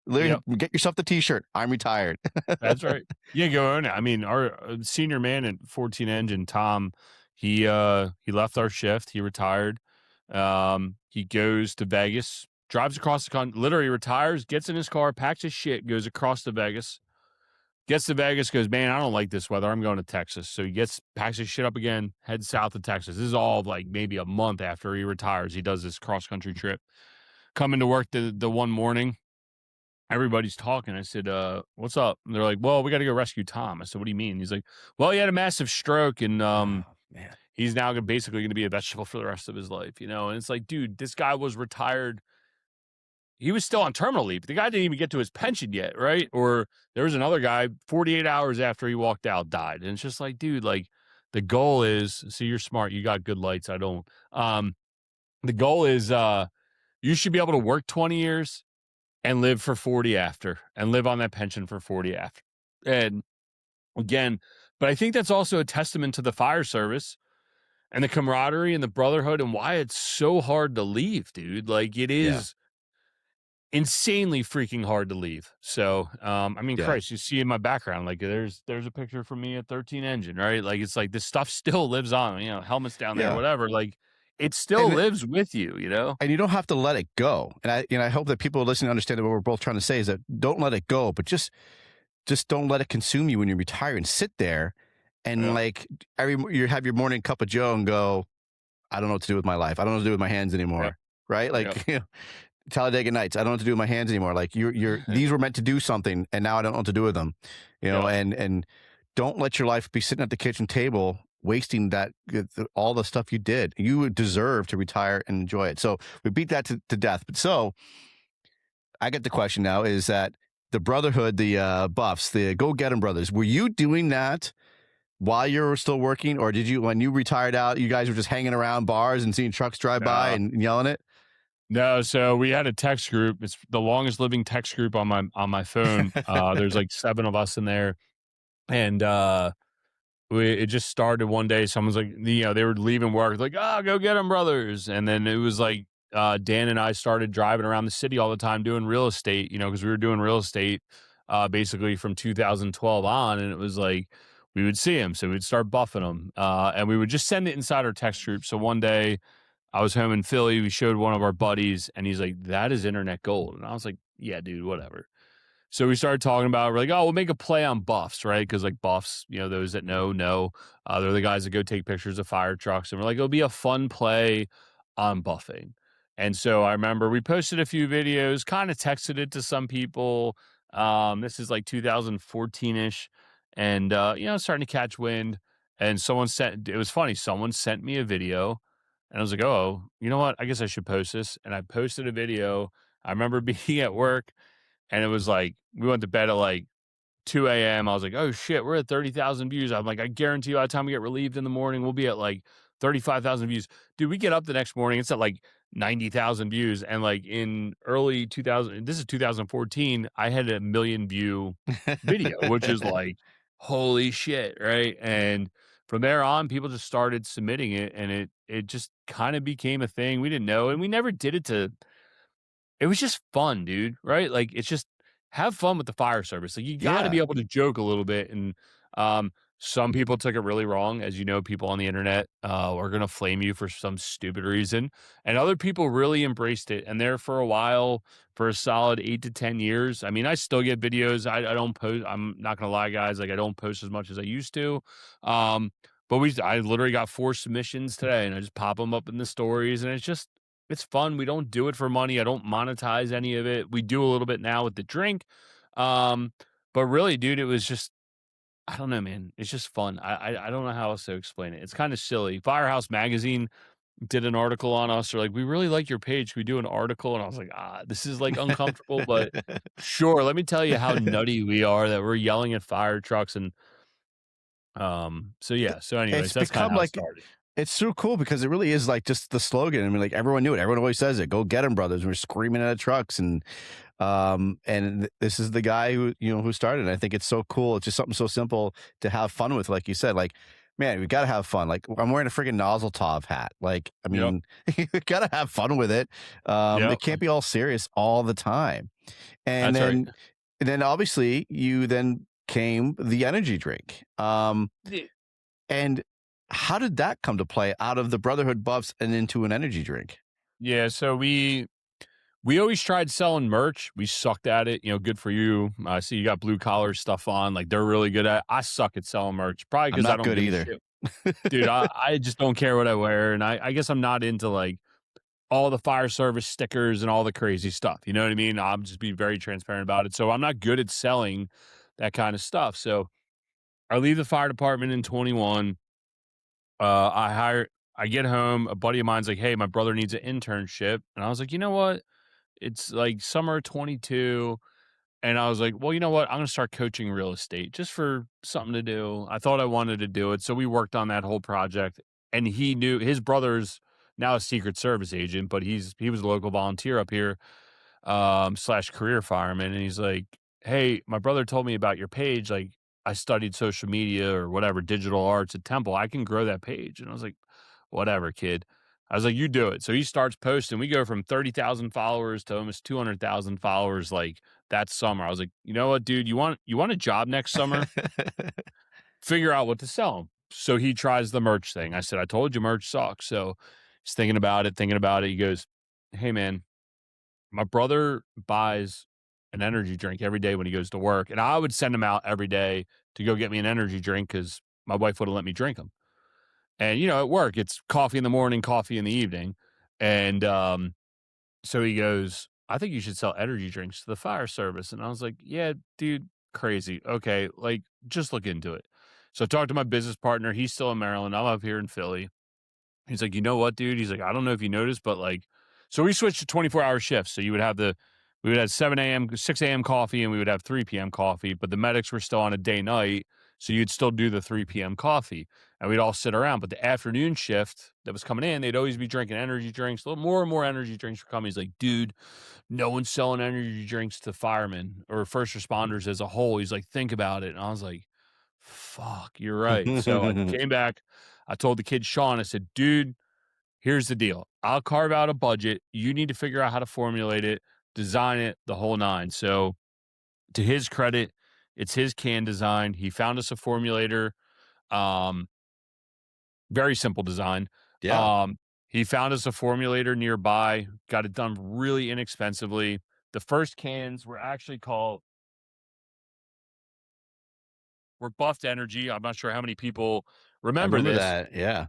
Literally, get yourself the T-shirt. I'm retired. That's right. Yeah, go on. I mean, our senior man at 14 Engine, Tom, he left our shift. He retired. He goes to Vegas, drives across the country, literally retires, gets in his car, packs his shit, goes across to Vegas, gets to Vegas, goes, man, I don't like this weather. I'm going to Texas. So he packs his shit up again, heads south to Texas. This is all like maybe a month after he retires. He does this cross-country trip. Coming to work the one morning, everybody's talking. I said, what's up? And they're like, well, we got to go rescue Tom. I said, what do you mean? He's like, well, he had a massive stroke, and he's now basically going to be a vegetable for the rest of his life, And it's like, dude, this guy was retired. He was still on terminal leave. The guy didn't even get to his pension yet, right? Or there was another guy 48 hours after he walked out, died. And it's just like, dude, like, the goal is, see, you're smart. You got good lights. I don't. The goal is you should be able to work 20 years and live for 40 after, and live on that pension for 40 after. And again, but I think that's also a testament to the fire service and the camaraderie and the brotherhood, and why it's so hard to leave, dude. Like, it is insanely freaking hard to leave. So, I mean, Christ, you see in my background, like there's a picture from me at 13 Engine, right? Like, it's like this stuff still lives on, helmets down there, whatever. Like, it still lives with you, and you don't have to let it go. And I hope that people listening understand that what we're both trying to say is that don't let it go, but just don't let it consume you when you retire, and sit there and like you have your morning cup of joe and go, I don't know what to do with my life. I don't know what to do with my hands anymore. Right. Like, Talladega Nights. I don't know what to do with my hands anymore. Like, these were meant to do something, and now I don't know what to do with them, and don't let your life be sitting at the kitchen table wasting all the stuff you did. You deserve to retire and enjoy it. So we beat that to death. But so I get the question now, is that the Brotherhood, the Buffs, the Go Get 'em brothers, were you doing that while you were still working, or did you, when you retired out, you guys were just hanging around bars and seeing trucks drive by and yelling it? No, so we had a text group. It's the longest living text group on my phone. There's like 7 of us in there, and it just started one day. Someone's like, they were leaving work, like, go get them, brothers. And then it was like, Dan and I started driving around the city all the time doing real estate, because we were doing real estate, basically from 2012 on. And it was like, we would see him. So we'd start buffing them. And we would just send it inside our text group. So one day I was home in Philly. We showed one of our buddies, and he's like, that is internet gold. And I was like, yeah, dude, whatever. So we started talking about it. We're like, we'll make a play on Buffs, right? Because like Buffs, those that know, they're the guys that go take pictures of fire trucks. And we're like, it'll be a fun play on buffing. And so I remember we posted a few videos, kind of texted it to some people. This is like 2014-ish. And, starting to catch wind. And it was funny. Someone sent me a video, and I was like, oh, you know what? I guess I should post this. And I posted a video. I remember being at work, and it was like, we went to bed at like 2 a.m. I was like, oh shit, we're at 30,000 views. I'm like, I guarantee you by the time we get relieved in the morning, we'll be at like 35,000 views. Dude, we get up the next morning, it's at like 90,000 views. And like in early 2000, this is 2014, I had a 1 million view video, which is like, holy shit, right? And from there on, people just started submitting it, and it just kind of became a thing. We didn't know, and we never did it it was just fun, dude, right? Like, it's just have fun with the fire service. Like, you got to be able to joke a little bit. And Some people took it really wrong. As you know, people on the internet are going to flame you for some stupid reason. And other people really embraced it. And there for a while, for a solid 8 to 10 years. I mean, I still get videos. I don't post. I'm not going to lie, guys. Like, I don't post as much as I used to. But I literally got 4 submissions today, and I just pop them up in the stories. And it's fun. We don't do it for money. I don't monetize any of it. We do a little bit now with the drink. But really, dude, it was just, I don't know, man. It's just fun. I don't know how else to explain it. It's kind of silly. Firehouse magazine did an article on us. Or like, we really like your page. Can we do an article? And I was like, this is like uncomfortable, but sure. Let me tell you how nutty we are that we're yelling at fire trucks. And so yeah. So anyways, It's that's kind become of how it like started. it's so cool because it really is like just the slogan. I mean, like everyone knew it. Everyone always says it. Go get them, brothers. We're screaming at trucks, and this is the guy who started. And I think it's so cool. It's just something so simple to have fun with, like you said. Like, man, we got to have fun. Like, I'm wearing a freaking Nozzle Tov hat. Like, I mean, you got to have fun with it. It can't be all serious all the time. And That's then, right. and then obviously you then came the energy drink. And how did that come to play out of the Brotherhood Buffs and into an energy drink? Yeah. So we always tried selling merch. We sucked at it. Good for you. I see you got blue collar stuff on. Like, they're really good at it. I suck at selling merch. Probably I'm because I not don't good give either. a shit. Dude, I just don't care what I wear. And I guess I'm not into like all the fire service stickers and all the crazy stuff. You know what I mean? I'm just being very transparent about it. So I'm not good at selling that kind of stuff. So I leave the fire department in 21. I get home. A buddy of mine's like, hey, my brother needs an internship. And I was like, you know what? It's like summer 22. And I was like, well, you know what? I'm going to start coaching real estate just for something to do. I thought I wanted to do it. So we worked on that whole project. And he knew his brother's now a Secret Service agent, but he was a local volunteer up here, / career fireman. And he's like, hey, my brother told me about your page. Like, I studied social media or whatever, digital arts at Temple. I can grow that page. And I was like, whatever, kid. I was like, you do it. So he starts posting. We go from 30,000 followers to almost 200,000 followers like that summer. I was like, you know what, dude, you want a job next summer? Figure out what to sell him. So he tries the merch thing. I said, I told you merch sucks. So he's thinking about it. He goes, hey, man, my brother buys an energy drink every day when he goes to work. And I would send him out every day to go get me an energy drink because my wife wouldn't let me drink them. And, at work, it's coffee in the morning, coffee in the evening. And so he goes, I think you should sell energy drinks to the fire service. And I was like, yeah, dude, crazy. Okay, like, just look into it. So I talked to my business partner. He's still in Maryland. I'm up here in Philly. He's like, you know what, dude? He's like, I don't know if you noticed, but like, so we switched to 24-hour shifts. So we would have 7 a.m., 6 a.m. coffee, and we would have 3 p.m. coffee, but the medics were still on a day night. So you'd still do the 3 p.m. coffee and we'd all sit around. But the afternoon shift that was coming in, they'd always be drinking energy drinks. A little more and more energy drinks were coming. He's like, dude, no one's selling energy drinks to firemen or first responders as a whole. He's like, think about it. And I was like, fuck, you're right. So I came back. I told the kid, Sean, I said, dude, here's the deal. I'll carve out a budget. You need to figure out how to formulate it, design it, the whole nine. So to his credit, it's his can design. He found us a formulator. Very simple design. Yeah. He found us a formulator nearby, got it done really inexpensively. The first cans were actually were Buffed Energy. I'm not sure how many people I remember remember this. that. Yeah.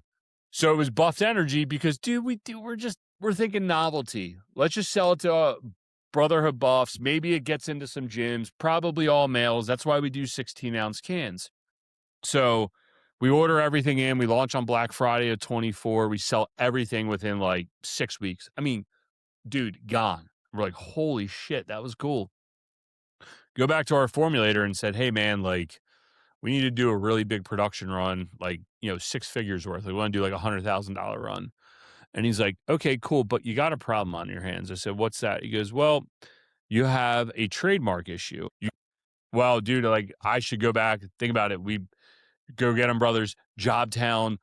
So it was Buffed Energy because, dude, we're thinking novelty. Let's just sell it to Brotherhood Buffs. Maybe it gets into some gyms, probably all males. That's why we do 16-ounce cans. So we order everything in. We launch on Black Friday of 24. We sell everything within like 6 weeks. I mean, dude, gone. We're like, holy shit, that was cool. Go back to our formulator and said, hey, man, like, we need to do a really big production run, like, 6 figures worth. We want to do like $100,000 run. And he's like, okay, cool, but you got a problem on your hands. I said, what's that? He goes, well, you have a trademark issue. Well, dude, like, I should go back, think about it. We go get them, brothers, Jobtown,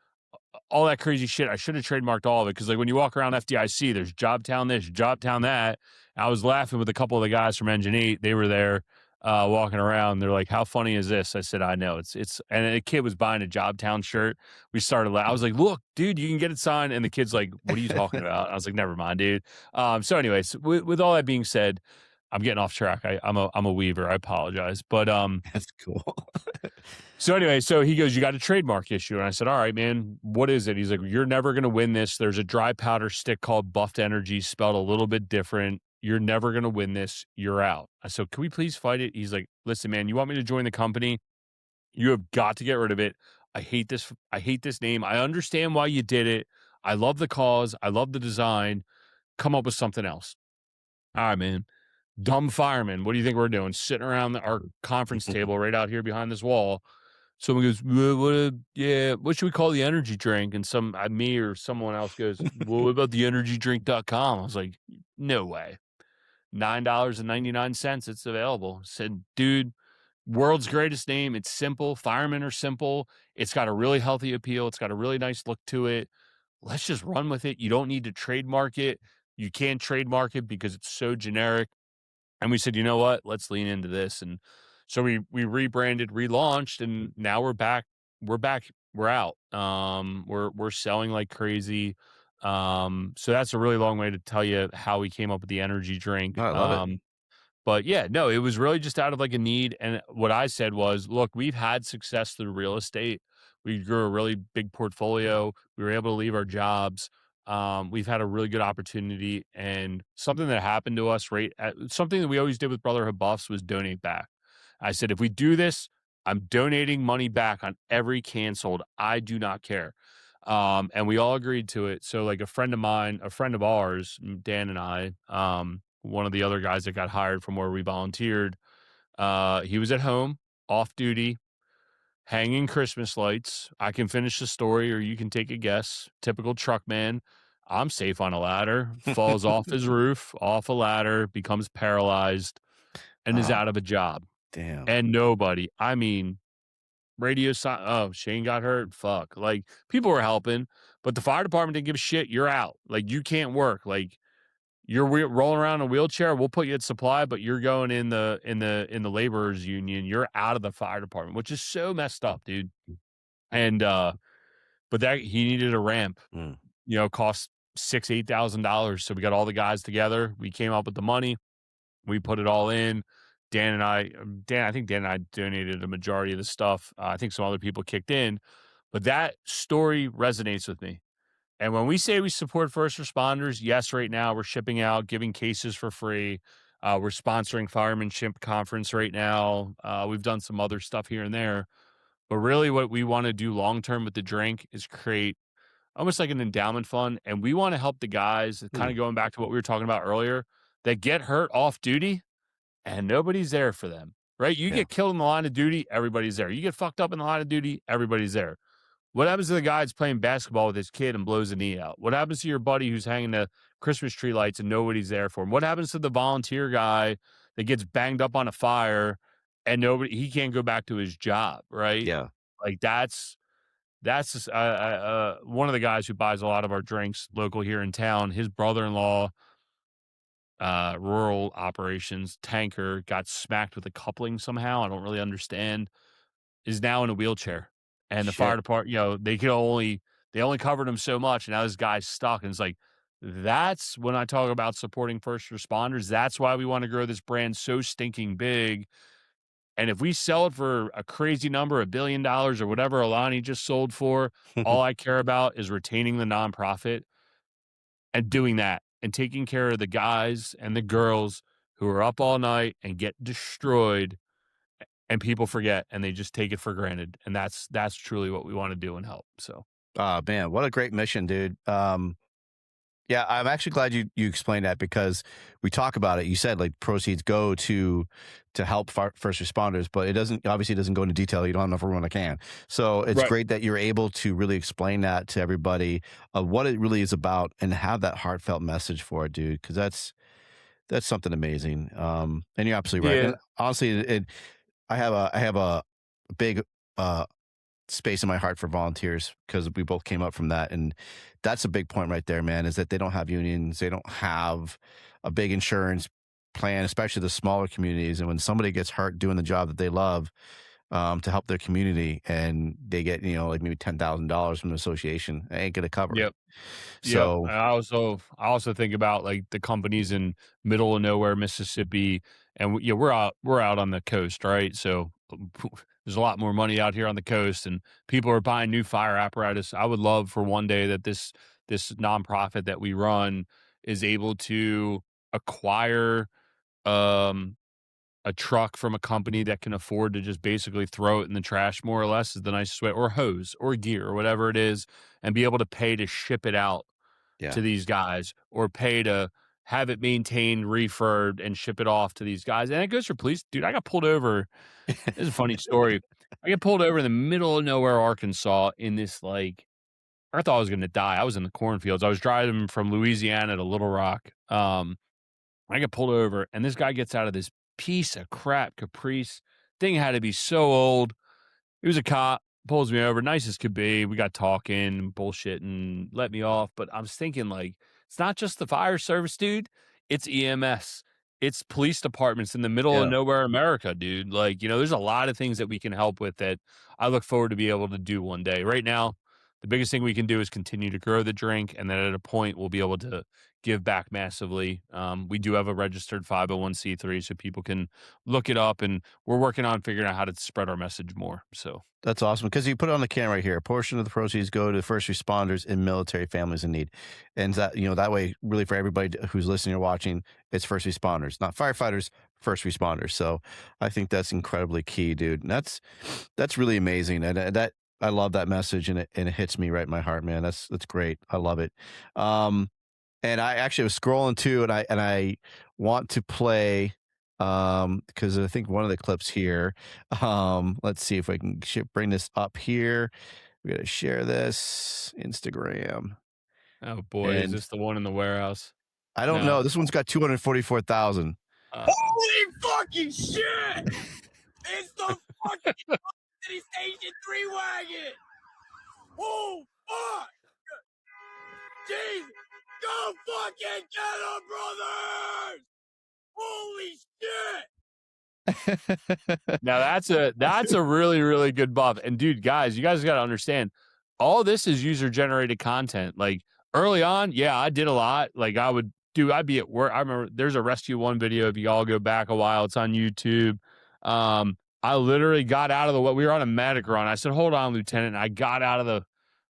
all that crazy shit. I should have trademarked all of it because, like, when you walk around FDIC, there's Jobtown this, Jobtown that. I was laughing with a couple of the guys from Engine 8. They were there. walking around. They're like, "How funny is this?" I said, "I know it's." And a kid was buying a Jobtown shirt. We started. I was like, "Look, dude, you can get it signed." And the kid's like, "What are you talking about?" I was like, "Never mind, dude." So, anyways, with all that being said, I'm getting off track. I'm a weaver. I apologize, but That's cool. So anyway, so he goes, "You got a trademark issue." And I said, "All right, man, what is it?" He's like, "You're never going to win this. There's a dry powder stick called Buffed Energy, spelled a little bit different. You're never going to win this. You're out." I said, "Can we please fight it?" He's like, "Listen, man, you want me to join the company? You have got to get rid of it. I hate this. I hate this name. I understand why you did it. I love the cause. I love the design. Come up with something else." All right, man. Dumb fireman. What do you think we're doing? Sitting around our conference table right out here behind this wall. Someone goes, yeah, what should we call the energy drink?" And me or someone else goes, "Well, what about the energydrink.com?" I was like, "No way. $9.99. It's available." I said, "Dude, world's greatest name. It's simple. Firemen are simple. It's got a really healthy appeal. It's got a really nice look to it. Let's just run with it. You don't need to trademark it. You can't trademark it because it's so generic." And we said, "You know what? Let's lean into this." And so we rebranded, relaunched, and now we're back. We're back. We're out. We're selling like crazy. So that's a really long way to tell you how we came up with the energy drink. No, I love it. But yeah, no, it was really just out of like a need. And what I said was, look, we've had success through real estate. We grew a really big portfolio. We were able to leave our jobs. We've had a really good opportunity, and something that happened to us, something that we always did with Brotherhood Buffs was donate back. I said, if we do this, I'm donating money back on every can sold. I do not care. And we all agreed to it. So like a friend of ours, Dan and I, one of the other guys that got hired from where we volunteered, he was at home, off duty, hanging Christmas lights. I can finish the story or you can take a guess. Typical truck man. I'm safe on a ladder, falls off his roof, off a ladder, becomes paralyzed, and is out of a job. Damn. And nobody, I mean, oh, Shane got hurt. Fuck. Like, people were helping, but the fire department didn't give a shit. You're out. Like, you can't work. Like, you're rolling around in a wheelchair. We'll put you at supply, but you're going in the laborers union. You're out of the fire department, which is so messed up, dude. And but that he needed a ramp. Cost $8,000. So we got all the guys together. We came up with the money. We put it all in. I think Dan and I donated a majority of the stuff. I think some other people kicked in, but that story resonates with me. And when we say we support first responders, yes, right now we're shipping out, giving cases for free. We're sponsoring Firemanship Conference right now. We've done some other stuff here and there. But really what we want to do long-term with the drink is create almost like an endowment fund. And we want to help the guys, kind of going back to what we were talking about earlier, that get hurt off duty and nobody's there for them, right? You get killed in the line of duty, everybody's there. You get fucked up in the line of duty, everybody's there. What happens to the guy that's playing basketball with his kid and blows a knee out? What happens to your buddy who's hanging the Christmas tree lights and nobody's there for him? What happens to the volunteer guy that gets banged up on a fire and he can't go back to his job, right? Yeah. Like that's just, one of the guys who buys a lot of our drinks local here in town. His brother-in-law, rural operations tanker, got smacked with a coupling somehow. I don't really understand. Is now in a wheelchair. And the fire department, they only covered him so much. And now this guy's stuck. And it's like, that's when I talk about supporting first responders. That's why we want to grow this brand so stinking big. And if we sell it for a crazy number, $1 billion or whatever Alani just sold for, all I care about is retaining the nonprofit and doing that and taking care of the guys and the girls who are up all night and get destroyed. And people forget and they just take it for granted. And that's truly what we want to do and help. So, oh man, what a great mission, dude. Yeah, I'm actually glad you explained that because we talk about it. You said like proceeds go to help first responders, but it doesn't go into detail. You don't have enough room on a can. So it's great that you're able to really explain that to everybody of what it really is about and have that heartfelt message for it, dude. Because that's something amazing. And you're absolutely right. And honestly, I have a big space in my heart for volunteers because we both came up from that, and that's a big point right there, man. Is that they don't have unions, they don't have a big insurance plan, especially the smaller communities. And when somebody gets hurt doing the job that they love, to help their community, and they get, like maybe $10,000 from the association, it ain't gonna cover it. Yep. Yep. So And I also think about like the companies in middle of nowhere Mississippi, and we're out on the coast, right? So there's a lot more money out here on the coast, and people are buying new fire apparatus. I would love for one day that this nonprofit that we run is able to acquire um a truck from a company that can afford to just basically throw it in the trash, more or less, is the nicest way, or hose or gear or whatever it is, and be able to pay to ship it out yeah. to these guys, or pay to have it maintained, refurbed, and ship it off to these guys. And it goes for police. Dude, I got pulled over. This is a funny story. I get pulled over in the middle of nowhere, Arkansas, in this, like, I thought I was going to die. I was in the cornfields. I was driving from Louisiana to Little Rock. I get pulled over, and this guy gets out of this piece of crap Caprice. Thing had to be so old. He was a cop, pulls me over, nice as could be. We got talking, bullshitting, let me off. But I was thinking, like, it's not just the fire service, dude. It's EMS. It's police departments in the middle of Yeah. nowhere America, dude. Like, there's a lot of things that we can help with that I look forward to be able to do one day. Right now, the biggest thing we can do is continue to grow the drink, and then at a point we'll be able to give back massively. We do have a registered 501c3, so people can look it up, and we're working on figuring out how to spread our message more. So That's awesome, because you put it on the camera right here. A portion of the proceeds go to first responders and military families in need, and that way, really, for everybody who's listening or watching, it's first responders, not firefighters, first responders. So I think that's incredibly key, dude. And that's really amazing, and that I love that message, and it hits me right in my heart, man. That's great. I love it. And I actually was scrolling too, and I want to play, because I think one of the clips here. Let's see if I can bring this up here. We got to share this Instagram. oh boy, is And this the one in the warehouse? I don't No. know. This one's got 244,000. Holy fucking shit! It's the fucking City Station 3 wagon! Oh, fuck! Jeez! Go fucking get him, brothers! Holy shit! Now that's a really, really good buff. And dude, guys, you guys got to understand, all this is user generated content. Like early on, yeah, I did a lot. Like I'd be at work. I remember there's a Rescue 1 video. If you all go back a while, it's on YouTube. I literally got out of we were on a medic run. I said, hold on, Lieutenant. And I got out of the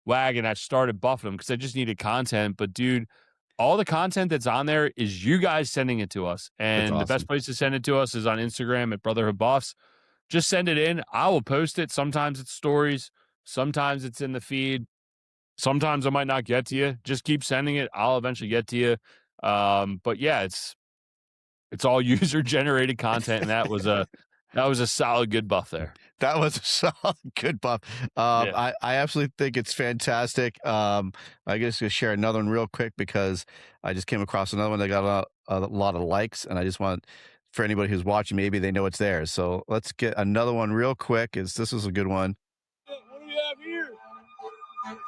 wagon. I started buffing them because I just needed content. But dude, all the content that's on there is you guys sending it to us. And That's the best awesome. place to send it to us is on Instagram at Brotherhood Buffs. Just send it in. I will post it. Sometimes it's stories. Sometimes it's in the feed. Sometimes I might not get to you. Just keep sending it. I'll eventually get to you. But yeah, it's all user generated content. And that was a solid good buff there. That was a solid good buff. Yeah. I absolutely think it's fantastic. I guess gonna share another one real quick, because I just came across another one that got a lot of likes, and I just want, for anybody who's watching, maybe they know it's there. So let's get another one real quick. This is a good one. What do we have here?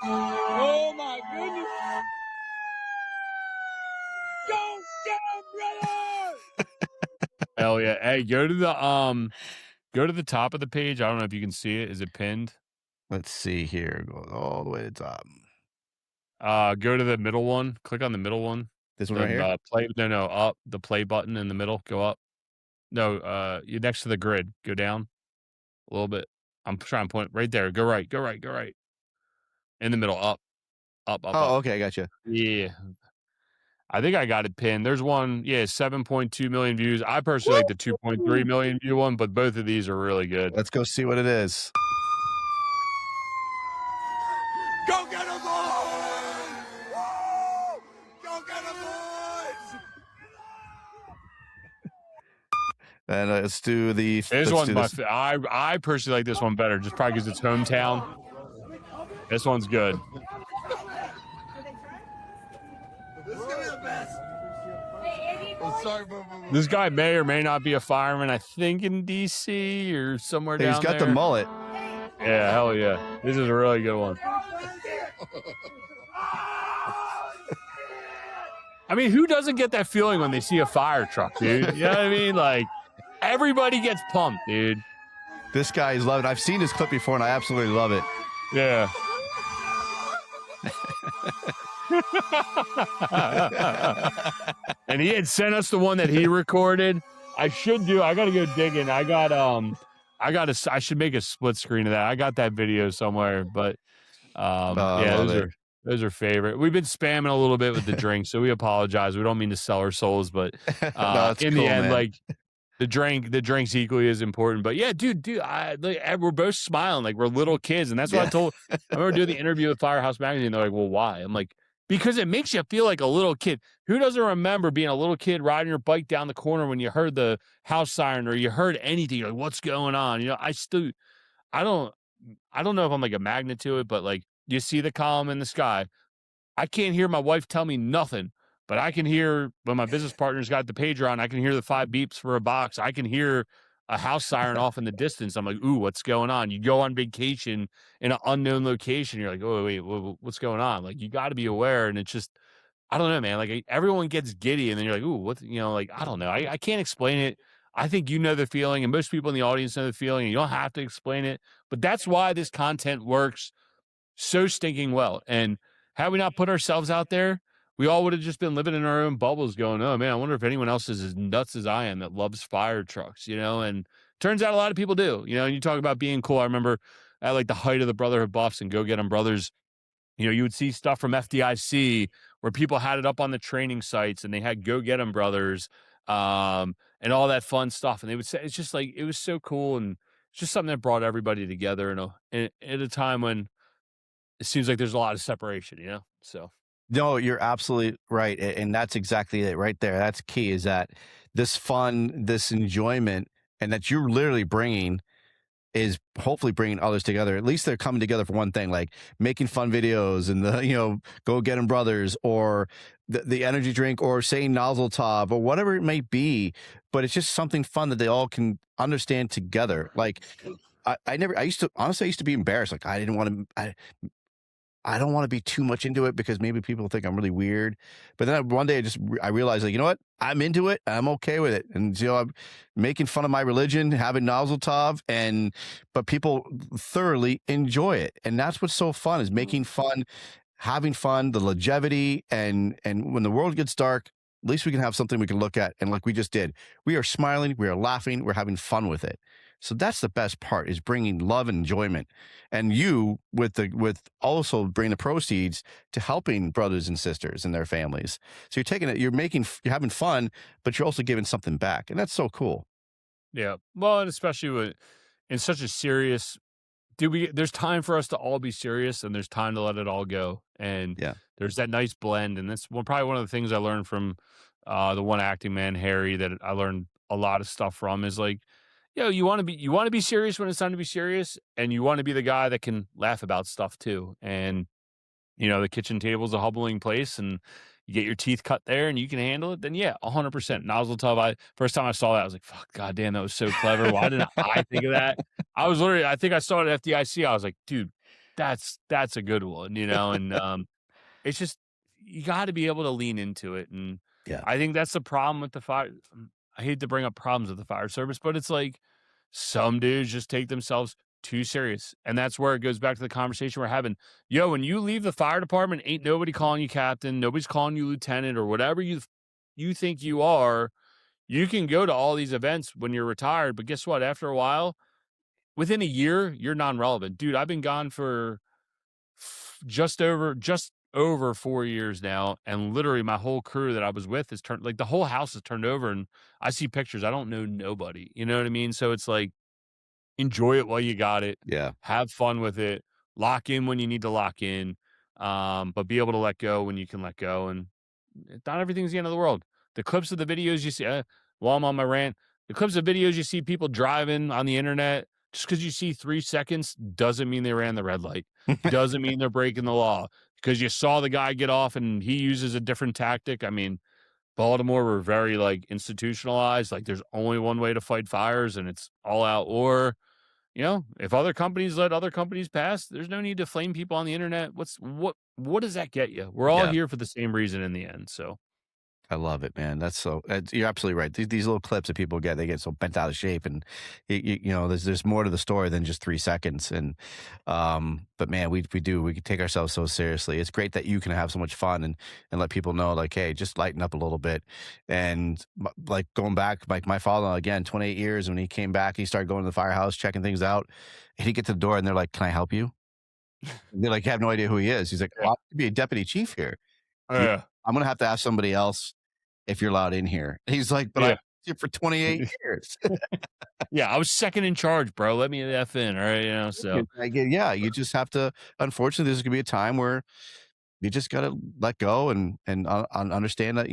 Oh my goodness! Go get him, brother! Hell yeah. Hey, go to the top of the page. I don't know if you can see it. Is it pinned? Let's see here. Go all the way to the top. Go to the middle one. Click on the middle one. This one right here? Up. The play button in the middle. Go up. No, you're next to the grid. Go down a little bit. I'm trying to point right there. Go right. In the middle. Up. Up. Oh, okay. I got you. Yeah. I think I got it pinned. There's one, 7.2 million views. I personally like the 2.3 million view one, but both of these are really good. Let's go see what it is. Go get him, boys! Woo! Go get him, boys! And let's do the. This one's I personally like this one better, just probably because it's hometown. This one's good. This is gonna be the best. Sorry, This guy may or may not be a fireman. I think in DC or somewhere down there. He's got the mullet. Yeah, hell yeah. This is a really good one. I mean, who doesn't get that feeling when they see a fire truck, dude? You know what I mean? Like, everybody gets pumped, dude. This guy is loving it. I've seen this clip before, and I absolutely love it. Yeah. And he had sent us the one that he recorded. I gotta go digging. I should make a split screen of that. I got that video somewhere, but those are favorite. We've been spamming a little bit with the drink, so we apologize. We don't mean to sell our souls, but No, in cool, the end, man. like the drink's equally as important. But yeah, dude, we're both smiling like we're little kids, and that's what I remember doing the interview with Firehouse Magazine. They're like, "Well, why?" I'm like, because it makes you feel like a little kid. Who doesn't remember being a little kid riding your bike down the corner when you heard the house siren or you heard anything? You're like, what's going on? You know, I don't know if I'm like a magnet to it, but like you see the column in the sky. I can't hear my wife tell me nothing, but I can hear when my business partner's got the pager on, I can hear the 5 beeps for a box. I can hear a house siren off in the distance. I'm like, ooh, what's going on? You go on vacation in an unknown location. You're like, oh, wait, what's going on? Like, you got to be aware. And it's just, I don't know, man. Like, everyone gets giddy, and then you're like, ooh, what, like, I don't know. I can't explain it. I think you know the feeling, and most people in the audience know the feeling, and you don't have to explain it. But that's why this content works so stinking well. And had we not put ourselves out there, we all would have just been living in our own bubbles going, oh, man, I wonder if anyone else is as nuts as I am that loves fire trucks, and turns out a lot of people do, and you talk about being cool. I remember at like the height of the Brotherhood Buffs and Go Get 'em Brothers, you would see stuff from FDIC where people had it up on the training sites and they had Go Get 'em Brothers and all that fun stuff. And they would say, it's just like, it was so cool. And it's just something that brought everybody together at a time when it seems like there's a lot of separation, so. No, you're absolutely right. And that's exactly it right there. That's key, is that this fun, this enjoyment, and that you're literally bringing is hopefully bringing others together. At least they're coming together for one thing, like making fun videos and the, Go Get 'em Brothers, or the energy drink, or saying nozzle top, or whatever it may be. But it's just something fun that they all can understand together. Like I used to be embarrassed. Like I don't want to be too much into it because maybe people think I'm really weird. But then one day I realized, like, you know what? I'm into it. I'm okay with it. And, I'm making fun of my religion, having nozzle top, but people thoroughly enjoy it. And that's what's so fun, is making fun, having fun, the longevity. And when the world gets dark, at least we can have something we can look at. And like we just did, we are smiling, we are laughing, we're having fun with it. So that's the best part, is bringing love and enjoyment, and you with also bring the proceeds to helping brothers and sisters and their families. So you're taking it, you're having fun, but you're also giving something back, and that's so cool. Yeah, well, and especially in such a serious, there's time for us to all be serious, and there's time to let it all go, and there's that nice blend, and that's probably one of the things I learned from the one acting man, Harry, that I learned a lot of stuff from, is like, you want to be serious when it's time to be serious, and you want to be the guy that can laugh about stuff too. And the kitchen table's a humbling place, and you get your teeth cut there, and you can handle it. Then 100% nozzle tub. First time I saw that, I was like, "Fuck, goddamn, that was so clever. Why didn't I think of that?" I think I saw it at FDIC. I was like, "Dude, that's a good one," And it's just, you got to be able to lean into it, and I think that's the problem with the fire. I hate to bring up problems with the fire service, but it's like some dudes just take themselves too serious. And that's where it goes back to the conversation we're having. When you leave the fire department, ain't nobody calling you captain. Nobody's calling you lieutenant or whatever you think you are. You can go to all these events when you're retired, but guess what? After a while, within a year, you're non-relevant. Dude, I've been gone for just over 4 years now, and literally my whole crew that I was with has turned, like, the whole house has turned over, and I see pictures. I don't know nobody. You know what I mean? So it's like, enjoy it while you got it. Yeah. Have fun with it. Lock in when you need to lock in, but be able to let go when you can let go. And not everything's the end of the world. The clips of the videos you see, while I'm on my rant, the clips of videos you see people driving on the internet, just because you see 3 seconds doesn't mean they ran the red light. Doesn't mean they're breaking the law. Because you saw the guy get off and he uses a different tactic. I mean, Baltimore were very like institutionalized. Like, there's only one way to fight fires, and it's all out. Or, if other companies let other companies pass, there's no need to flame people on the internet. What does that get you? We're all here for the same reason in the end. So I love it, man. You're absolutely right. These little clips that people get, they get so bent out of shape, and there's more to the story than just 3 seconds. And but man, we can take ourselves so seriously. It's great that you can have so much fun and let people know, like, hey, just lighten up a little bit. And like going back, like my father again, 28 years, when he came back, he started going to the firehouse, checking things out. And he'd get to the door, and they're like, "Can I help you?" And they're like, have no idea who he is. He's like, "Well, I could be a deputy chief here. Yeah, Yeah. I'm gonna have to ask somebody else if you're allowed in here." He's like, "But I was here for 28 years." Yeah, I was second in charge, bro. Let me the F in, all right? So Yeah, you just have to. Unfortunately, there's gonna be a time where you just gotta let go and understand that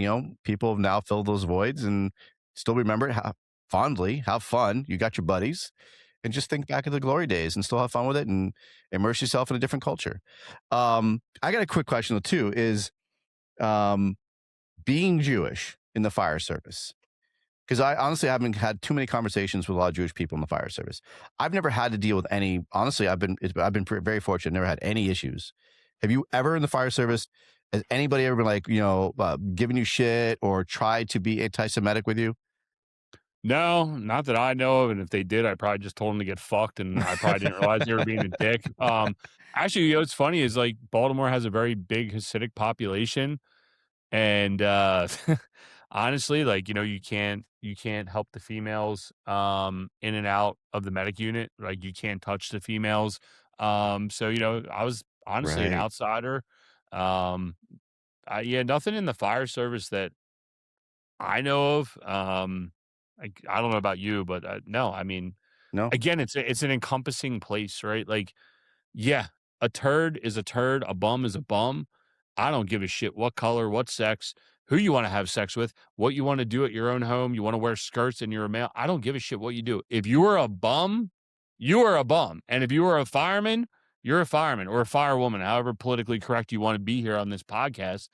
people have now filled those voids, and still remember how fondly, have fun. You got your buddies, and just think back of the glory days and still have fun with it and immerse yourself in a different culture. I got a quick question though too. Is um, being Jewish in the fire service? Because I honestly haven't had too many conversations with a lot of Jewish people in the fire service. I've never had to deal with any. Honestly, I've been very fortunate. Never had any issues. Have you ever in the fire service? Has anybody ever been like giving you shit or tried to be anti-Semitic with you? no, not that I know of. And if they did, I probably just told them to get fucked, and I probably didn't realize they were being a dick. Actually, what's funny is like Baltimore has a very big Hasidic population, and honestly, like you can't help the females in and out of the medic unit. Like you can't touch the females. So I was honestly an Right. outsider. Um, yeah, nothing in the fire service that I know of. I don't know about you, but no, I mean, No. again, it's an encompassing place, right? Like, yeah, a turd is a turd, a bum is a bum. I don't give a shit what color, what sex, who you want to have sex with, what you want to do at your own home. You want to wear skirts and you're a male. I don't give a shit what you do. If you are a bum, you are a bum. And if you are a fireman, you're a fireman or a firewoman, however politically correct you want to be here on this podcast.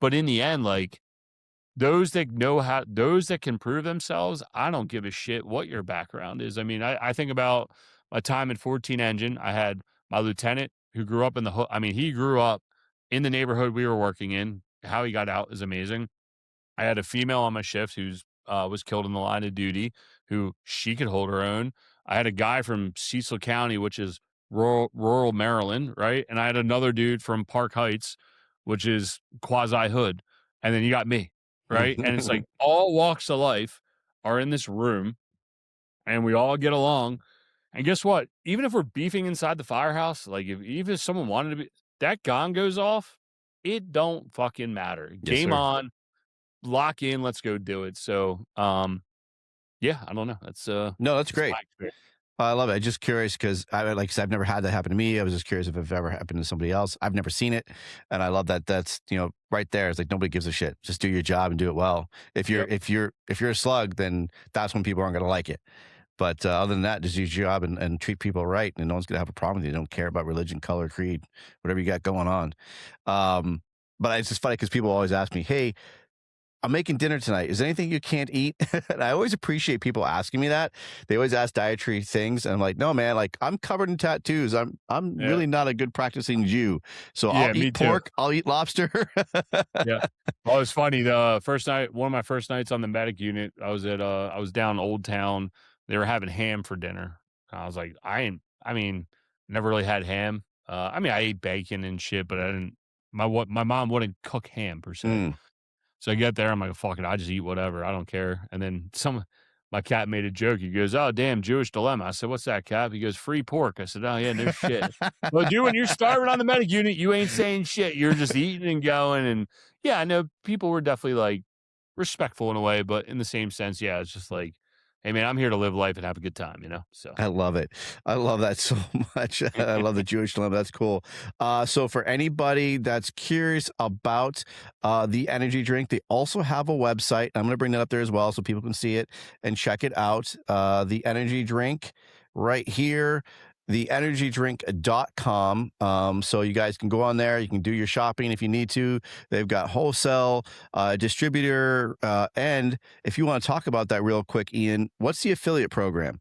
But in the end, like, those that can prove themselves, I don't give a shit what your background is. I mean, I think about my time at 14 Engine. I had my lieutenant who grew up he grew up in the neighborhood we were working in. How he got out is amazing. I had a female on my shift who's was killed in the line of duty, who she could hold her own. I had a guy from Cecil County, which is rural Maryland, right? And I had another dude from Park Heights, which is quasi hood. And then you got me, right? And it's like all walks of life are in this room, and we all get along. And guess what? Even if we're beefing inside the firehouse, like even if someone wanted to be, that gong goes off, it don't fucking matter. Yes, Game sir. on, lock in, let's go do it. So, yeah, I don't know. No, that's great. my experience. I love it. I'm just curious because like I said, I've never had that happen to me. I was just curious if it ever happened to somebody else. I've never seen it, and I love that. That's right there. It's like nobody gives a shit. Just do your job and do it well. If you're a slug, then that's when people aren't going to like it. But other than that, just use your job and treat people right, and no one's going to have a problem with you. They don't care about religion, color, creed, whatever you got going on. But it's just funny because people always ask me, "Hey, I'm making dinner tonight. Is there anything you can't eat?" And I always appreciate people asking me that. They always ask dietary things, and I'm like, "No, man. Like I'm covered in tattoos. I'm really not a good practicing Jew. So Yeah, I'll me eat too. pork. I'll eat lobster." Yeah. Well, it's funny. The first night, one of my first nights on the medic unit, I was down Old Town. They were having ham for dinner. I was like, never really had ham. I ate bacon and shit, but I didn't. My mom wouldn't cook ham per se. Mm. So I get there, I'm like, fuck it, I just eat whatever, I don't care. And then my cat made a joke. He goes, "Oh, damn, Jewish dilemma." I said, "What's that, Cap?" He goes, "Free pork." I said, "Oh yeah, no shit." Well, dude, when you're starving on the medic unit, you ain't saying shit. You're just eating and going. And yeah, I know people were definitely like respectful in a way, but in the same sense, yeah, it's just like, hey man, I'm here to live life and have a good time, So I love it. I love that so much. I love the Jewish dilemma. That's cool. So for anybody that's curious about the energy drink, they also have a website. I'm going to bring that up there as well so people can see it and check it out. The energy drink right here, theenergydrink.com. So you guys can go on there. You can do your shopping if you need to. They've got wholesale, distributor, and if you want to talk about that real quick, Ian, what's the affiliate program?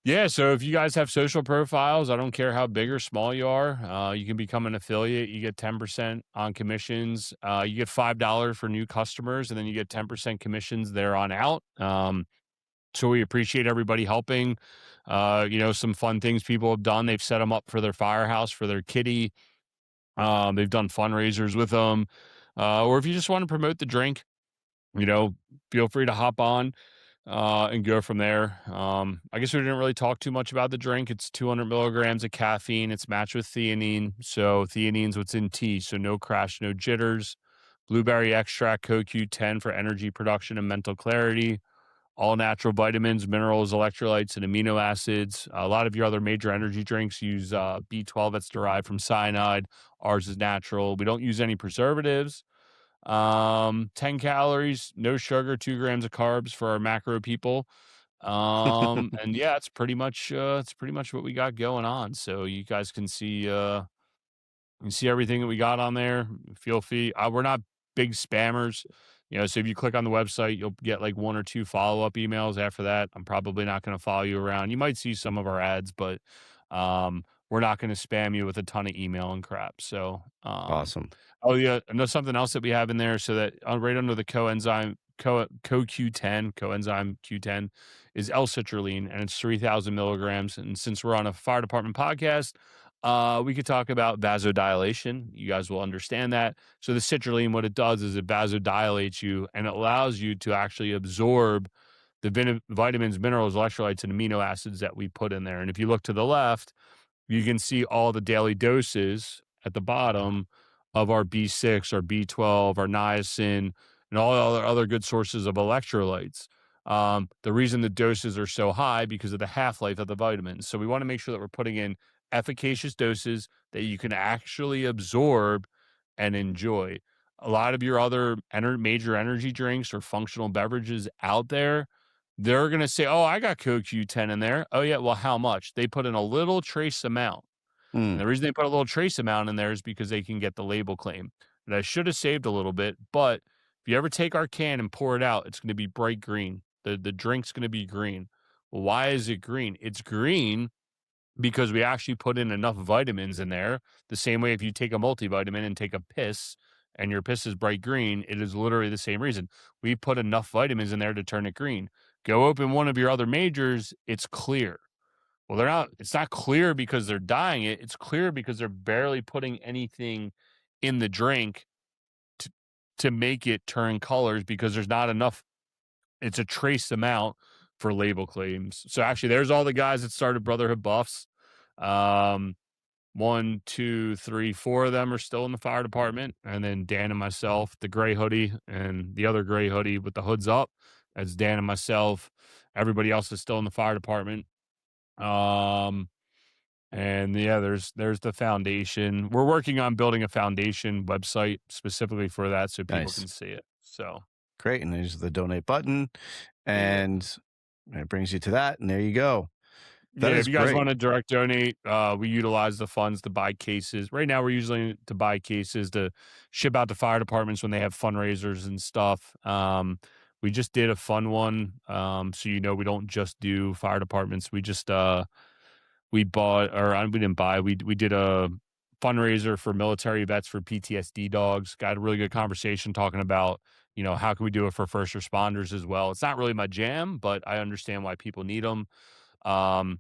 Yeah, so if you guys have social profiles, I don't care how big or small you are, you can become an affiliate. You get 10% on commissions. You get $5 for new customers, and then you get 10% commissions there on out. So we appreciate everybody helping. Some fun things people have done. They've set them up for their firehouse, for their kitty. They've done fundraisers with them. Or if you just want to promote the drink, you know, feel free to hop on and go from there. I guess we didn't really talk too much about the drink. It's 200 milligrams of caffeine. It's matched with theanine. So theanine's what's in tea. So no crash, no jitters. Blueberry extract, CoQ10 for energy production and mental clarity. All natural vitamins, minerals, electrolytes, and amino acids. A lot of your other major energy drinks use B12 that's derived from cyanide. Ours is natural. We don't use any preservatives. 10 calories, no sugar, 2 grams of carbs for our macro people. And yeah, it's pretty much what we got going on. So you guys can see everything that we got on there. Feel free. We're not big spammers, so if you click on the website, you'll get like 1 or 2 follow-up emails after that. I'm probably not going to follow you around. You might see some of our ads, but we're not going to spam you with a ton of email and crap. So Awesome. Oh yeah, and there's something else that we have in there. So that right under the coenzyme CoQ10, coenzyme Q10 is L-citrulline, and it's 3,000 milligrams. And since we're on a fire department podcast, we could talk about vasodilation. You guys will understand that. So the citrulline, what it does is it vasodilates you, and it allows you to actually absorb the vitamins, minerals, electrolytes, and amino acids that we put in there. And if you look to the left, you can see all the daily doses at the bottom of our B6, our B12, our niacin, and all other good sources of electrolytes. The reason the doses are so high because of the half-life of the vitamins. So we want to make sure that we're putting in efficacious doses that you can actually absorb and enjoy. A lot of your other major energy drinks or functional beverages out there, they're going to say, oh, I got CoQ10 in there. Oh, yeah. Well, how much? They put in a little trace amount. And the reason they put a little trace amount in there is because they can get the label claim. And I should have saved a little bit, but if you ever take our can and pour it out, it's going to be bright green. The drink's going to be green. Well, why is it green? It's green because we actually put in enough vitamins in there. The same way if you take a multivitamin and take a piss and your piss is bright green, it is literally the same reason. We put enough vitamins in there to turn it green. Go open one of your other majors, it's clear. Well, it's not clear because they're dyeing it. It's clear because they're barely putting anything in the drink to make it turn colors because there's not enough. It's a trace amount for label claims. So actually, there's all the guys that started Brotherhood Buffs. 1, 2, 3, 4 of them are still in the fire department. And then Dan and myself, the gray hoodie and the other gray hoodie with the hoods up. That's Dan and myself. Everybody else is still in the fire department. And yeah, there's the foundation. We're working on building a foundation website specifically for that so people can see it. So great. And there's the donate button, and it brings you to that. And there you go. If you guys want to direct donate, we utilize the funds to buy cases. Right now, we're using to buy cases to ship out to fire departments when they have fundraisers and stuff. We just did a fun one. So, we don't just do fire departments. We just, we didn't buy, we did a fundraiser for military vets for PTSD dogs. Got a really good conversation talking about, how can we do it for first responders as well? It's not really my jam, but I understand why people need them. And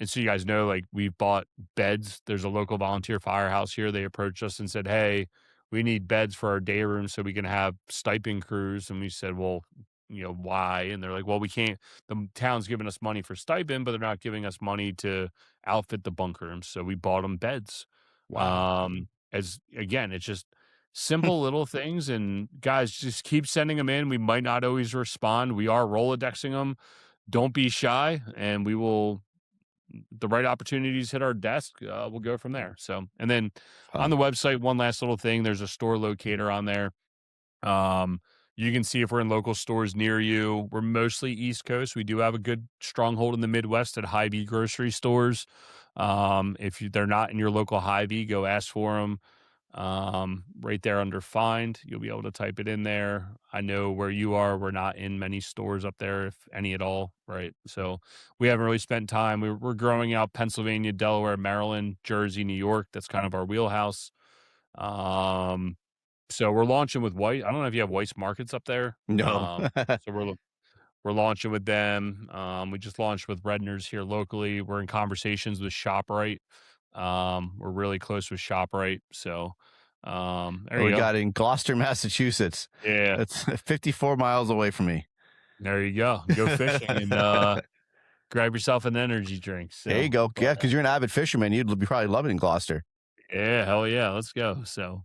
so you guys know, like, we've bought beds. There's a local volunteer firehouse here. They approached us and said, hey, we need beds for our day room so we can have stipend crews. And we said, well, why? And they're like, well, we can't, the town's giving us money for stipend, but they're not giving us money to outfit the bunk rooms. So we bought them beds. Wow. It's just simple little things. And guys, just keep sending them in. We might not always respond. We are Rolodexing them. Don't be shy, and we will, the right opportunities hit our desk, we'll go from there. So, and then on the website, one last little thing, there's a store locator on there. You can see if we're in local stores near you. We're mostly East Coast. We do have a good stronghold in the Midwest at Hy-Vee grocery stores. If they're not in your local Hy-Vee, go ask for them. right there under find. You'll be able to type it in there. I know where you are. We're not in many stores up there, if any at all, right? So we haven't really spent time. We're growing out Pennsylvania, Delaware, Maryland, Jersey, New York. That's kind of our wheelhouse. So we're launching with White. I don't know if you have Weis Markets up there. No. So we're launching with them. We just launched with Redner's here locally. We're in conversations with ShopRite. We're really close with ShopRite. So there you We go. got in Gloucester, Massachusetts. Yeah. That's 54 miles away from me. There you go. Go fishing and grab yourself an energy drink. So, there you go. Yeah, because you're an avid fisherman. You'd be probably loving it in Gloucester. Yeah, hell yeah. Let's go. So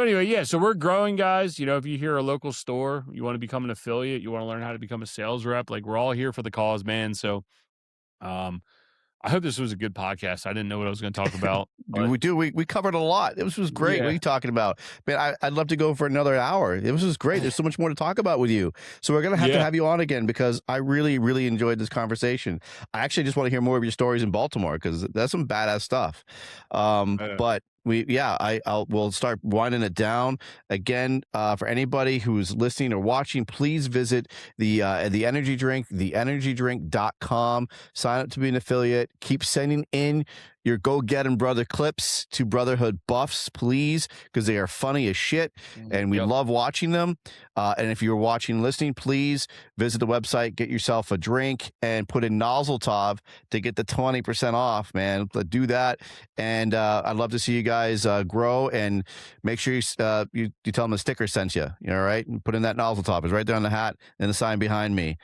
anyway, yeah, so we're growing, guys. You know, if you hear a local store, you want to become an affiliate, you want to learn how to become a sales rep, like we're all here for the cause, man. So I hope this was a good podcast. I didn't know what I was going to talk about. We covered a lot. This was great. Yeah. What are you talking about? Man, I'd love to go for another hour. This was great. There's so much more to talk about with you. So we're going to have you on again because I really, really enjoyed this conversation. I actually just want to hear more of your stories in Baltimore because that's some badass stuff. But we'll start winding it down again. For anybody who's listening or watching, please visit the energy drink, theenergydrink.com. Sign up to be an affiliate. Keep sending in your Go Get 'em Brother clips to Brotherhood Buffs, please, because they are funny as shit, and we love watching them. And if you're watching and listening, please visit the website, get yourself a drink, and put in Nozzle Top to get the 20% off, man. Do that. And I'd love to see you guys grow, and make sure you tell them the sticker sent you. You know, all right? And put in that Nozzle Top. It's right there on the hat and the sign behind me.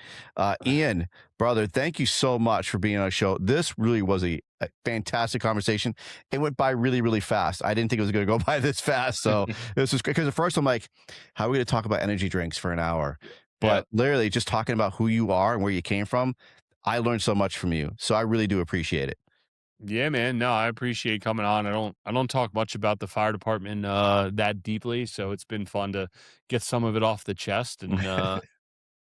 Ian, brother, thank you so much for being on our show. This really was a fantastic conversation. It went by really, really fast. I didn't think it was going to go by this fast. So this was great because at first I'm like, how are we going to talk about energy drinks for an hour? But literally just talking about who you are and where you came from, I learned so much from you. So I really do appreciate it. Yeah, man. No, I appreciate coming on. I don't talk much about the fire department that deeply, so it's been fun to get some of it off the chest, and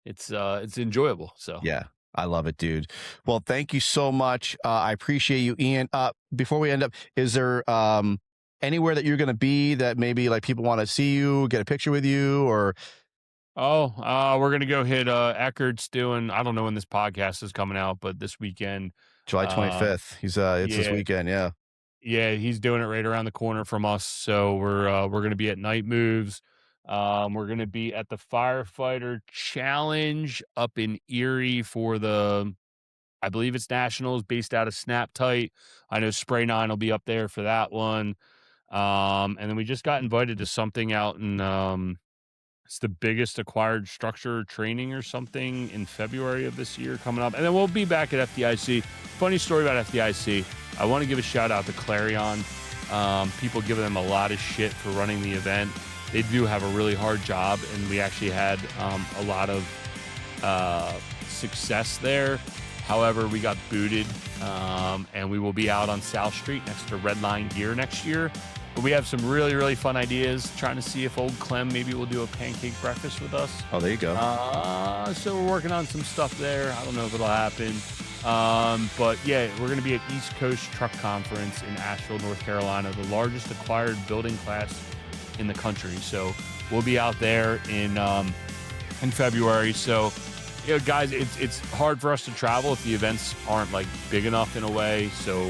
it's enjoyable. So yeah. I love it, dude. Well, thank you so much. I appreciate you, Ian. Before we end up, is there anywhere that you're going to be that maybe like people want to see you, get a picture with you, or? We're going to go hit Eckert's doing, I don't know when this podcast is coming out, but this weekend. July 25th. It's this weekend. Yeah. Yeah. He's doing it right around the corner from us. So we're going to be at Night Moves. We're going to be at the Firefighter Challenge up in Erie for I believe it's Nationals, based out of Snap Tight. I know Spray 9 will be up there for that one. And then we just got invited to something out in, it's the biggest acquired structure training or something in February of this year coming up. And then we'll be back at FDIC. Funny story about FDIC. I want to give a shout out to Clarion. People give them a lot of shit for running the event. They do have a really hard job, and we actually had a lot of success there. However, we got booted, and we will be out on South Street next to Red Line Gear next year. But we have some really, really fun ideas, trying to see if old Clem maybe will do a pancake breakfast with us. Oh, there you go. So we're working on some stuff there. I don't know if it'll happen. But yeah, we're going to be at East Coast Truck Conference in Asheville, North Carolina, the largest acquired building class in the country. So we'll be out there in February. So, you know, guys, it's hard for us to travel if the events aren't like big enough in a way. So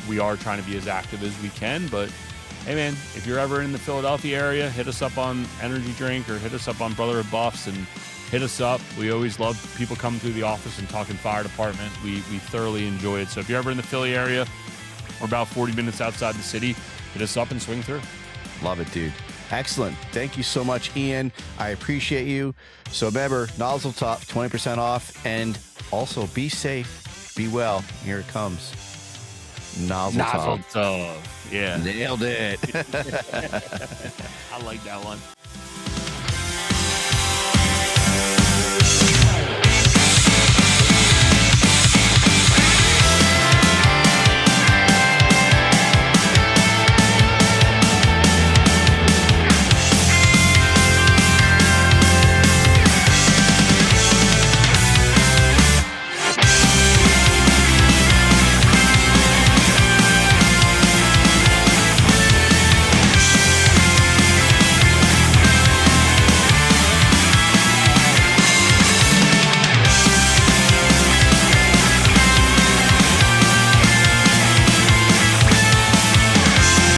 we are trying to be as active as we can. But hey, man, if you're ever in the Philadelphia area, hit us up on Energy Drink or hit us up on Brotherhood Buffs and hit us up. We always love people coming through the office and talking fire department. We thoroughly enjoy it. So if you're ever in the Philly area, we're about 40 minutes outside the city. Hit us up and swing through. Love it, dude. Excellent. Thank you so much, Ian. I appreciate you. So remember, Nozzle Top, 20% off. And also be safe, be well. Here it comes. Nozzle Top. Yeah. Nailed it. I like that one.